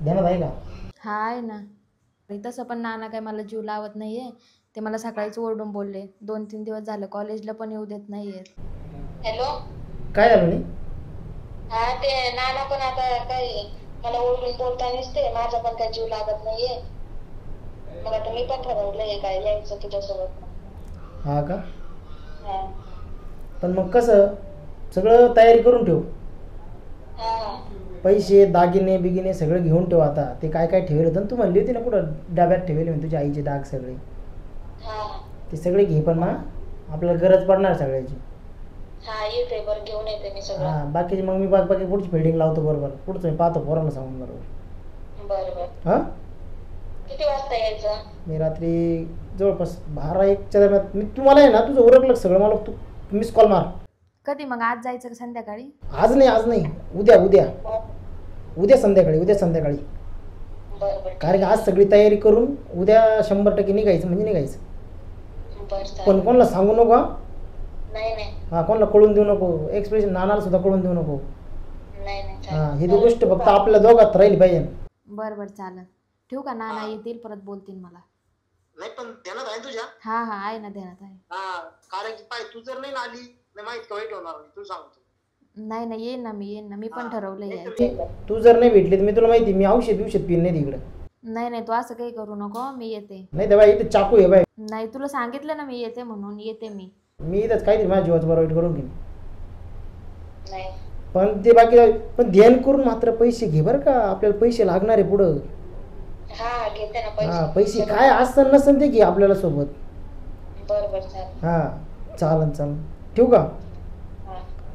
ध्यानात आहे का? हा आहे ना. तसं पण नाना काय मला जीव लावत नाहीये. ते मला सकाळीच ओरडून बोलले. 2-3 दिवस झालं कॉलेजला पण येऊ देत नाहीये. हॅलो काय झालं नाही? हा ते नाना पण आता काय मला ओरडून बोलता नसते. माझा पण काय जीव लागत नाहीये. मग आता मी पण ठरवलंय काय यायचं तुझ्यासोबत. हा का? पण मग कसं सगळं तयारी करून ठेव. पैसे दागिने बिगिने सगळं घेऊन ठेव. आता ते काय काय ठेवले होतं तू म्हणली होती ना कुठं डब्यात ठेवले म्हणजे तुझ्या आईचे डाग सगळे ते सगळे घे. पण मग आपल्याला गरज पडणार सगळ्याची. हा बाकीचे मग मी बाकी पुढची फिल्डिंग लावतो बरोबर. पुढचं मी पाहतो पोरांना सांगून बरोबर. हा किती वाजता यायचं? मी रात्री जवळपास 12-1च्या दरम्यान. मी तुम्हाला आहे ना तुझं ओळखलं सगळं. मला तू मिस कॉल मार. कधी मग आज जायचं का संध्याकाळी? आज नाही उद्या संध्याकाळी. कारण की आज सगळी तयारी करून उद्या 100% निघायचं म्हणजे निघायचं. पण कोणाला सांगू नको. हा कोणाला कळून देऊ नको. एक्सप्रेशन नानाला सुद्धा कळून देऊ नको. हा ही गोष्ट फक्त आपल्या दोघात राहिली पाहिजे. बरं चालेल. ठेवू का? नाना येतील परत बोलतील मला. नाही पण ध्यानात आहे तुझ्या? हा आहे ना ध्यानात आहे. कारण की पाय तू जर नाही आली नाही माहित का वाईट होणार तू सांगतो. नाही येईन ना मी पण ठरवलंय. तू जर नाही भेटली तर मी तुला माहिती मी औषध पिन नाही तिकडे. नाही तू असं काही करू नको. मी येते. नाही तेव्हा इथे चाकू आहे बाय. नाही तुला सांगितलं ना मी येते म्हणून. येते मी इथंच काहीतरी माझ्या जीवाचं बरं वाईट करून घेईन. पण ते बाकी पण ध्यान करून मात्र पैसे घे बरं का. आपल्याला पैसे लागणार आहे पुढं. पैसे काय असतं नसेल ते घे आपल्याला सोबत. हा चालन ठेवू का?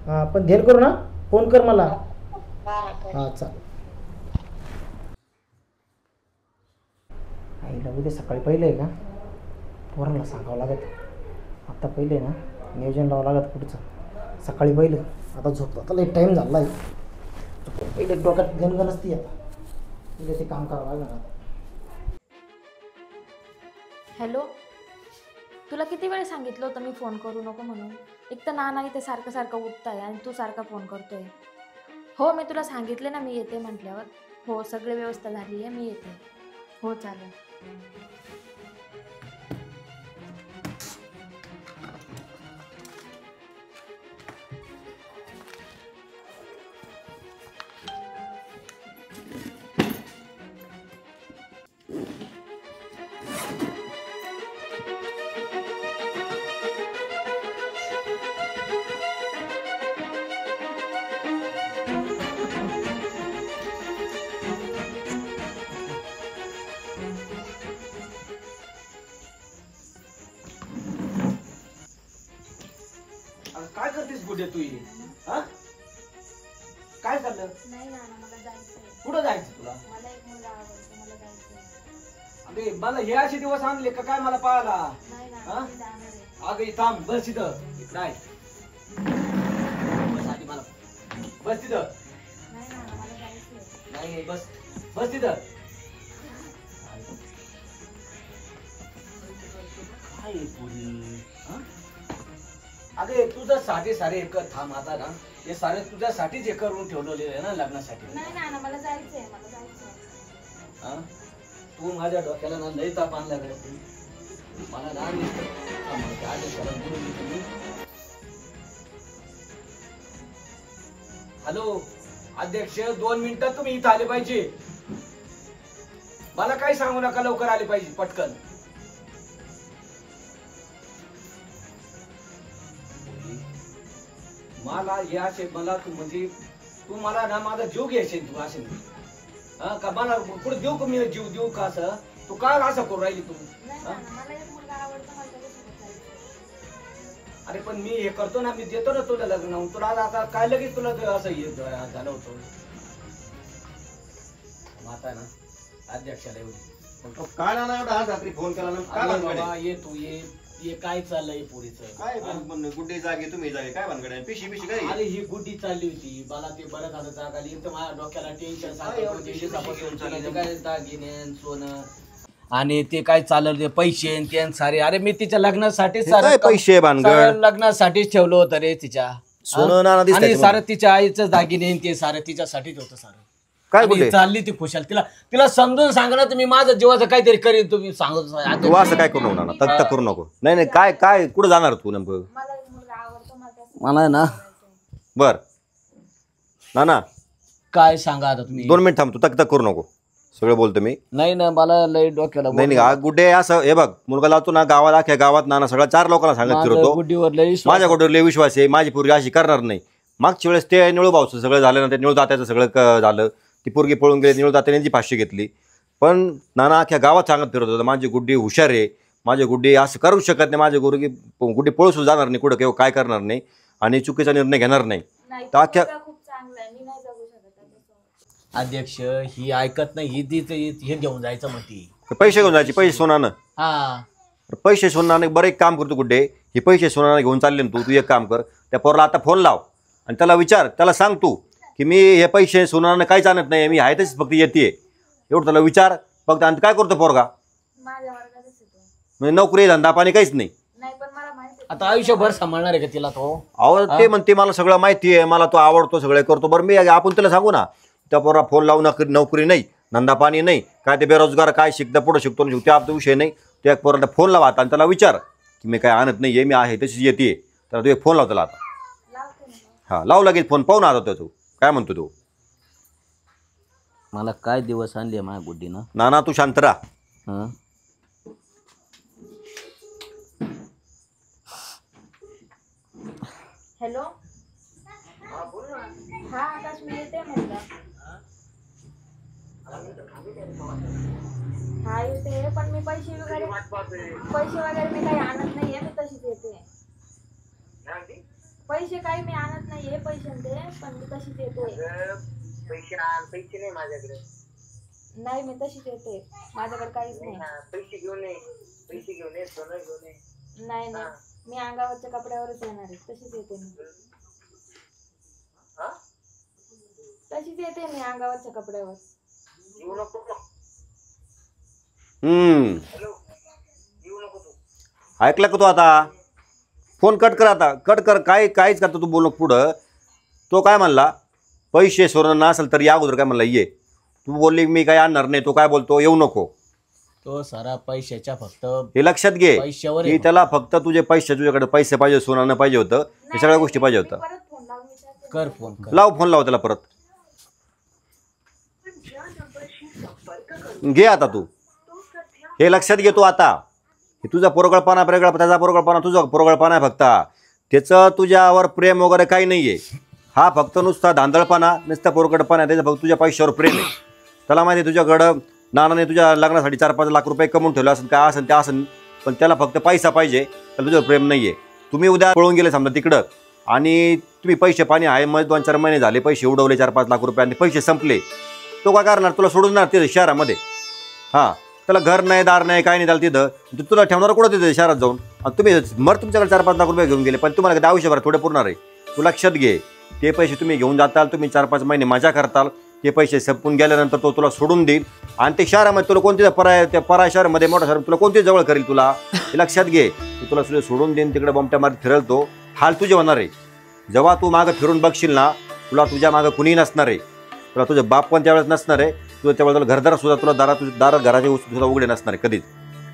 हा पण ध्यान करू ना. फोन कर मला. हा चालेल. आईला उद्या सकाळी पहिले आहे का पोरांना सांगावं लागत. आता पहिले ना नियोजन लावावं लागत पुढचं. सकाळी पहिलं आता झोपतो. आता लई टाईम झाला आहे. पहिले डोक्यात गणगण असते. आता पहिले ते काम करावं लागणार. हॅलो तुला किती वेळ सांगितलं होतं मी फोन करू नको म्हणून. एक तर नाना इथे सारखं उठताय आणि तू सारखा फोन करतोय. हो मी तुला सांगितले ना मी येते म्हटल्यावर. हो सगळी व्यवस्था झाली आहे. मी येते. हो चालेल. काय करतेस कुठे तू? काय चाललं? नाही नाना मला जायचंय. कुठं जायचं तुला? मला एक मुलगा आवडतो. मला जायचंय. अगे मला हे असे दिवस आणले का काय मला पाहायला? नाही नाना मी जाणार आहे. अगे थांब बस इथं. नाही बस आधी मला बस तिथं. नाही नाना मला जायचंय. नाही बस तिथं. काय पुरी? अगे तुझं सारे एक थांब आता ना. हे सारे तुझ्यासाठीच हे करून ठेवलेले आहे ना लग्नासाठी. नाही नाना मला जायचंय. तू माझ्या डोक्याला ना लई ताप आणला मला ना. हॅलो अध्यक्ष 2 मिनिटात तुम्ही इथं आले पाहिजे. मला काही सांगू नका. लवकर आले पाहिजे पटकन. मला हे असे मला तू म्हणजे तू मला ना माझा जीव घ्यायचे तू असे का मला पुढे देऊ का मी जीव देऊ का असं तू काय असं करू राहिली तू अरे पण मी हे करतो ना मी देतो ना तुला लग्न तुला आता काय लगेच तुला असं हे झालं होतं माता ना अध्यक्षाला एवढी काय ना एवढा आज रात्री फोन केला ना ये तू ये काय चाललंय पोरीचं काय गुड्डे जागे तुम्ही जागे काय भानगड पिशी पिशी काय अरे ही गुड्डी चालली होती मला ते बरं झालं जाग आली तर माझ्या डोक्याला टेन्शन काय दागिने सोनं आणि ते काय चाललं ते पैसे ते सारे अरे मी तिच्या लग्नासाठीच पैसे भानगड लग्नासाठीच ठेवलं होतं रे तिच्या सोनं नाना दिसतंय आणि सारं तिच्या आईचं दागिने ते सारं तिच्यासाठीच होतं सारं काय आणि चालली ती खुशाल तिला समजून सांगणार तुम्ही माझं जीवाचं काहीतरी करीन तुम्ही सांगत तू असं काय करू नको ना तक करू नको नाही नाही काय काय कुठं जाणार तू नेमकं मला ना बर ना काय सांगा आता तुम्ही 2 मिनिट थांब तू तक करू नको सगळं बोलतो मी नाही ना मला लय डोक्याला नाही गुड्डे असं हे बघ मुलगा लावतो ना गावात अख्या गावात नाना सगळ्या 4 लोकांना सांगत फिरतो माझ्या गुड्डीवर लय विश्वास आहे माझी पोरगी अशी करणार नाही मागच्या वेळेस ते निळू भाऊचं सगळं झालं ना ते निळू दात्याचं सगळं झालं ती पोरगी पळून गेली निळू दात्याने जी फाशी घेतली पण नाना अख्या गावात सांगत फिरत होतं माझी गुड्डी हुशार आहे माझी गुड्डी असं करू शकत नाही माझी गुड्डी पळू सुद्धा जाणार नाही कुठं किंवा काय करणार नाही आणि चुकीचा निर्णय घेणार नाही तर अख्ख्या अध्यक्ष ही ऐकत नाही ही हे घेऊन जायचं म्हणती पैसे घेऊन जायचे पैसे सोनानं हा पैसे सोनानं बरं एक काम करतो गुड्डे हे पैसे सोनानं घेऊन चालले ना तू एक काम कर त्या पोराला आता फोन लाव आणि त्याला विचार त्याला सांग तू की मी हे पैसे सोनानं काहीच आणत नाही मी आहे तशीच फक्त येते एवढं त्याला विचार फक्त आणि काय करतो पोरगा म्हणजे नोकरी धंदा पाणी काहीच नाही आता आयुष्यभर सांभाळणार आहे का तिला तो अहो ते म्हणते मला सगळं माहिती आहे मला तो आवडतो सगळं करतो बरं मी आपण त्याला सांगू ना त्या पोरा फोन लावून नोकरी नाही धंदा पाणी नाही काय ते बेरोजगार काय शिकतं पुढं शिकतो नाही त्या आपला विषय नाही त्या पोराला फोन लावा आणि त्याला विचार की मी काय आणत नाही आहे मी आहे तशीच येते त्याला तू एक फोन लाव त्याला आता हां लाव लगेच फोन पाहू ना आता तू काय म्हणतो तू मला काय दिवस आणले माझ्या गुड्डीनं नाना तू शांत राहा हॅलो हा आकाश मी येते म्हणलं हा येते पण मी पैसे वगैरे मी काही आणत नाहीये मी तशीच येते पैसे काही मी आणत नाहीये पैसे ते पण मी तशीच येते पैसे नाही माझ्याकडे नाही मी तशीच येते माझ्याकडे काहीच नाही पैसे घेऊन ये सोनं घेऊन ये नाही नाही मी अंगावरच्या कपड्यावरच येणार आहे तशीच येते मी तशीच येते मी अंगावरच्या कपड्यावर येऊ नको ऐकलं का तू आता फोन कट कर आता कट कर काहीच करतो तू बोल पुढं तो काय म्हणला पैसे सोनं नसेल तर या अगोदर काय म्हणला ये तू बोलली मी काय आणणार नाही तो काय बोलतो येऊ नको तो सारा पैशाच्या फक्त हे लक्षात घे पैशावर की त्याला फक्त तुझे पैसे तुझ्याकडे पैसे पाहिजे सोनं पाहिजे होतं हे सगळ्या गोष्टी पाहिजे होतं कर फोन लाव फोन लाव त्याला परत घे आता तू हे लक्षात घे तू आता हे तुझा पोरगळपणा त्याचा पोरगळपणा तुझा पोरगळपणा आहे फक्त त्याचं तुझ्यावर प्रेम वगैरे काही नाही आहे हा फक्त नुसता धांदळपणा नुसता पोरगळपणा त्याचं फक्त तुझ्या पैशावर प्रेम आहे त्याला माहिती आहे तुझ्याकडं नानाने तुझ्या लग्नासाठी 4-5 लाख रुपये कमवून ठेवले असेल काय असेल ते असेल पण त्याला फक्त पैसा पाहिजे त्याला तुझ्यावर प्रेम नाही आहे तुम्ही उद्या पळून गेले समजा तिकडं आणि तुम्ही पैसे पाणी आहे मग 2-4 महिने झाले पैसे उडवले 4-5 लाख रुपये आणि पैसे संपले तो काय करणार तुला सोडून जाणार तिथं शहरामध्ये हां त्याला घर नाही दार नाही काय नाही त्याला तिथं तुला ठेवणार कुठं तिथं शहरात जाऊन आणि तुम्ही तुमच्याकडे 4-5 लाख रुपये घेऊन गेले पण तुम्हाला कधी आयुष्यभर थोडे पुरणार आहे तू लक्षात घे ते पैसे तुम्ही घेऊन जाताल तुम्ही 4-5 महिने मजा करताल ते पैसे संपून गेल्यानंतर तो तुला सोडून देईल आणि ते शहरामध्ये तुला कोणत्या पराय शहरामध्ये मोठ्या शहरात तुला कोणती जवळ करेल तुला हे लक्षात घे तू तुला सोडून देईन तिकडे बॉम्बट्या मारत फिरेल तो हाल तुझे होणार आहे जेव्हा तू मागं फिरून बघशील ना तुला तुझ्या मागं कुणीही नसणार आहे तुला तुझं बाप पण त्यावेळेस नसणार आहे तुझं त्यावेळेस तुला घरदार सुद्धा तुला दारात घराचे सुद्धा उघडे नसणार आहे कधीच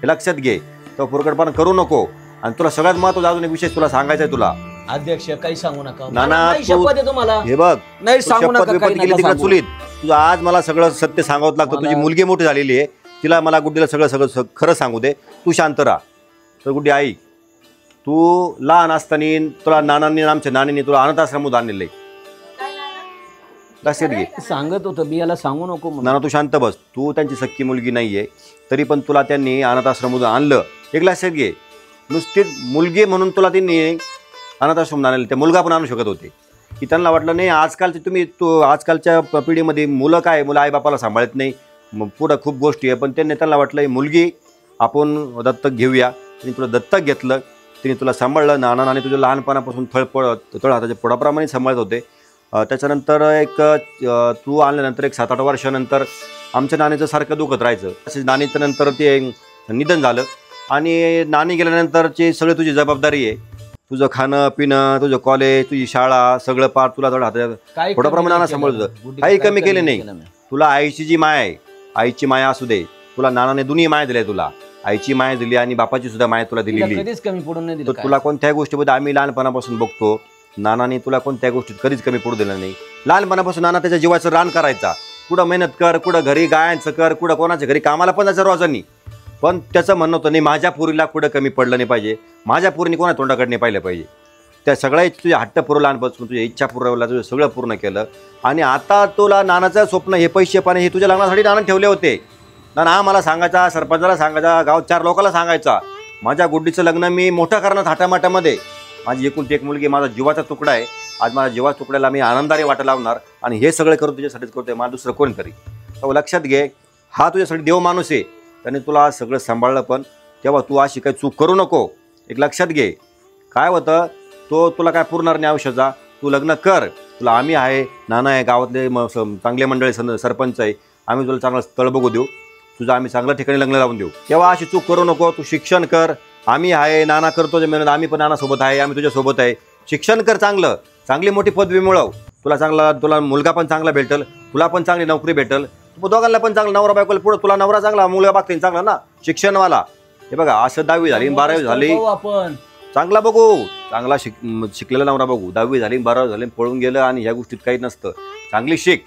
हे लक्षात घे तो फुरकटपणा करू नको आणि तुला सगळ्यात महत्त्वाचा अजून एक विषय तुला सांगायचा आहे तुला अध्यक्ष काही सांगू नका नाना तुम्हाला हे बघ नाही सांगू नका तिकडे चुलीत तुझं आज मला सगळं सत्य सांगावं लागतं तुझी मुलगी मोठी झालेली आहे तिला मला गुड्डीला सगळं खरं सांगू दे तू शांत राहा तर गुड्डी आई तू लहान असताना तुला नानांनी आमच्या नानीने तुला अनाथ आश्रमात आणलेलं आहे. लक्षात घे. सांगत होतं मी याला सांगू नको म्हणून. नाना तू शांत बस. तू त्यांची सख्खी मुलगी नाहीये तरी पण तुला त्यांनी अनाथ आश्रमातून आणलं. एक लक्षात घे, नुसती मुलगी म्हणून तुला त्यांनी अनाथ आश्रमात आणलं. त्या मुलगा पण आणू शकत होते की त्यांना वाटलं नाही आजकालचे आजकालच्या पिढीमध्ये मुलं काय, मुलं आईबापाला सांभाळत नाही, मग पुढं खूप गोष्टी आहे. पण त्यांना वाटलं मुलगी आपण दत्तक घेऊया. त्यांनी तुला दत्तक घेतलं, तिने तुला सांभाळलं. नानाने तुझ्या लहानपणापासून तळ हाताच्या पोडाप्रमाणे सांभाळत होते. त्याच्यानंतर तू आल्यानंतर 7-8 वर्षानंतर आमच्या नानीचं सारखं दुखत राहायचं. तसेच नानीचं नंतर ते निधन झालं आणि नानी गेल्यानंतरची सगळी तुझी जबाबदारी आहे. तुझं खाणं पिणं, तुझं कॉलेज, तुझी शाळा सगळं पार तुला थोडं हाताच्या पोडाप्रमाणे नाना सांभाळत होतं. काही कमी केले नाही. तुला आईची जी माया आहे, आईची माया असू दे, तुला नानाने दोन्ही माया दिल्या. तुला आईची माया दिली आणि बापाची सुद्धा माया तुला दिलेली. कधीच कमी पडून नाही तर तुला कोणत्याही गोष्टीमध्ये आम्ही लहानपणापासून बघतो नानाने तुला कोणत्या गोष्टीत कधीच कमी पडू दिलं नाही. लहानपणापासून नाना त्याच्या जीवाचं रान करायचा. कुठं मेहनत कर, कुठं घरी गायांचं कर, कुठं कोणाच्या घरी कामाला पण जायचं रोजांनी. पण त्याचं म्हणणं होतं नाही माझ्या पोरीला कुठं कमी पडलं नाही पाहिजे, माझ्या पोरीने कोणा तोंडाकडे नाही पाहिलं पाहिजे. त्या सगळ्या तुझ्या हट्ट पुरवला, लहानपासून तुझ्या इच्छा पुरवला, तुझं सगळं पूर्ण केलं. आणि आता तुला नानाचं स्वप्न हे पैसे पाणी हे तुझ्या लग्नासाठी नाना ठेवले होते. नाना मला सांगायचा, सरपंचाला सांगायचा, गावात 4 लोकांना सांगायचा माझ्या गुड्डीचं लग्न मी मोठं करणार थाटामाटामध्ये. माझी एकुलती एक मुलगी, माझा जीवाचा तुकडा आहे. आज माझ्या जीवाच्या तुकड्याला मी आनंदाने वाटा लावणार आणि हे सगळं करून तुझ्यासाठीच करतोय, मला दुसरं कोणतरी. तर लक्षात घे, हा तुझ्यासाठी देव माणूस आहे. त्याने तुला सगळं सांभाळलं. पण तेव्हा तू अशी काही चूक करू नको. एक लक्षात घे, काय होतं तुला काय पुरणार नाही आयुष्याचा. तू लग्न कर, तुला आम्ही आहे, नाना आहे, गावातले चांगले मंडळी सरपंच आहे, आम्ही तुला चांगलं स्थळ बघू देऊ, तुझं आम्ही चांगल्या ठिकाणी लग्न लावून देऊ. तेव्हा अशी चूक करू नको. तू शिक्षण कर, आम्ही आहे, नाना करतो जे मेहनत, आम्ही पण नानासोबत आहे, आम्ही तुझ्यासोबत आहे. शिक्षण कर, चांगली मोठी पदवी मिळव. तुला मुलगा पण चांगला भेटेल, तुला पण चांगली नोकरी भेटेल, दोघांना पण चांगला नवरा बायकोला पुढे तुला नवरा चांगला, मुलगा बघते चांगला ना शिक्षणवाला. हे बघा असं 10वी झाली 12वी झाली आपण चांगला बघू, चांगला शिकलेला नवरा बघू. 10वी झाली 12वी झाली पळून गेलं आणि ह्या गोष्टीत काही नसतं. चांगली शिक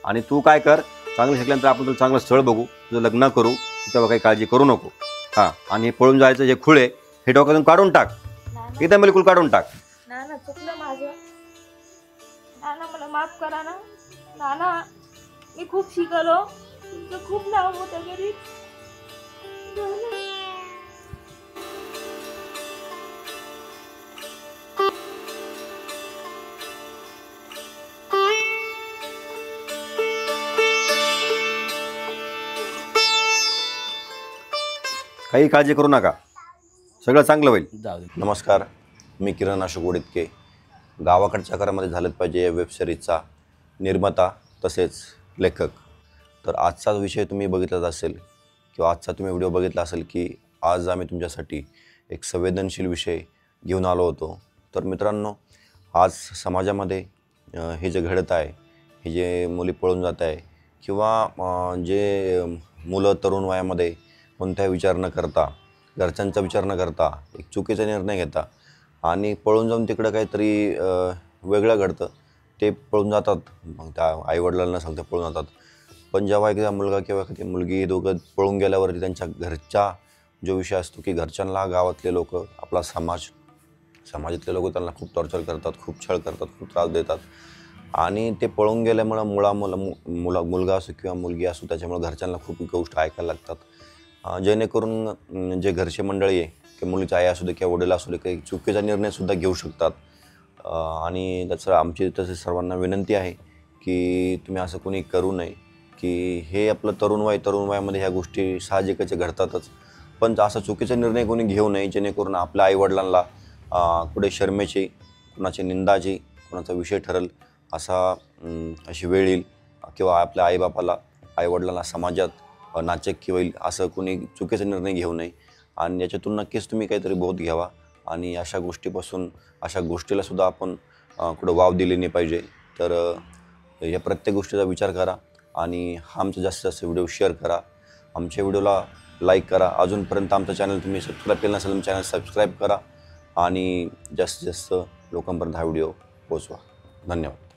आणि तू काय कर, चांगलं शिकल्यानंतर आपण तुला चांगलं स्थळ बघू, तुझं लग्न करू, तेव्हा काही काळजी करू नको. हां, आणि पळून जायचं जे खुळे हे डोक्यातून काढून टाक, एकदम बिलकुल काढून टाक. नाना चुकलं माझं, नाना मला माफ करा ना. नाना मी खूप शिकलो, तुमचं खूप नाव होतं घरी. काही काळजी करू नका, सगळं चांगलं होईल. जाऊ दे. नमस्कार, मी किरण अशोक गोडितके. गावाकडच्या घरामध्ये झालंच पाहिजे या वेबसिरीजचा निर्माता तसेच लेखक. तर आजचा विषय तुम्ही बघितलाच असेल किंवा आजचा तुम्ही व्हिडिओ बघितला असेल की आज आम्ही तुमच्यासाठी एक संवेदनशील विषय घेऊन आलो होतो. तर मित्रांनो, आज समाजामध्ये हे जे घडत आहे, हे जे मुली पळून जात आहे किंवा जे मुलं तरुण वयामध्ये कोणताही विचार न करता, घरच्यांचा विचार न करता एक चुकीचा निर्णय घेता आणि पळून जाऊन तिकडं काहीतरी वेगळं घडतं, ते पळून जातात. मग त्या आईवडिलांना सांगता पळून जातात. पण जेव्हा एकदा मुलगा किंवा एखादी मुलगी हे दोघं पळून गेल्यावरती त्यांच्या घरचा जो विषय असतो की घरच्यांना गावातले लोक, आपला समाजातले लोक त्यांना खूप टॉर्चर करतात, खूप छळ करतात, खूप त्रास देतात आणि ते पळून गेल्यामुळं मुलगा असो किंवा मुलगी असो त्याच्यामुळं घरच्यांना खूप गोष्ट ऐकायला लागतात. जेणेकरून जे घरचे मंडळी आहे की मुलीची आई असू दे किंवा वडील असू दे काही चुकीचा निर्णयसुद्धा घेऊ शकतात. आणि त्याचं आमची तसे सर्वांना विनंती आहे की तुम्ही असं कोणी करू नये. की हे आपलं तरुण वयामध्ये ह्या गोष्टी साहजिकच घडतातच, पण असा चुकीचा निर्णय कोणी घेऊ नये जेणेकरून आपल्या आईवडिलांना कुठे शर्मेची, कुणाची निंदाची, कुणाचा विषय ठरेल अशी वेळ येईल किंवा आपल्या आईबापाला, आईवडिलांना समाजात नाचक्की होईल असं कोणी चुकीचा निर्णय घेऊ नये. आणि याच्यातून नक्कीच तुम्ही काहीतरी बोध घ्यावा आणि अशा गोष्टीपासून, अशा गोष्टीलासुद्धा आपण कुठं वाव दिली नाही पाहिजे. तर या प्रत्येक गोष्टीचा विचार करा आणि आमचा जास्तीत जास्त व्हिडिओ शेअर करा, आमच्या व्हिडिओला लाईक करा. अजूनपर्यंत आमचं चॅनल तुम्ही सबस्क्राईब केलं नसेल तर चॅनल सबस्क्राईब करा आणि जास्तीत जास्त लोकांपर्यंत हा व्हिडिओ पोचवा. धन्यवाद.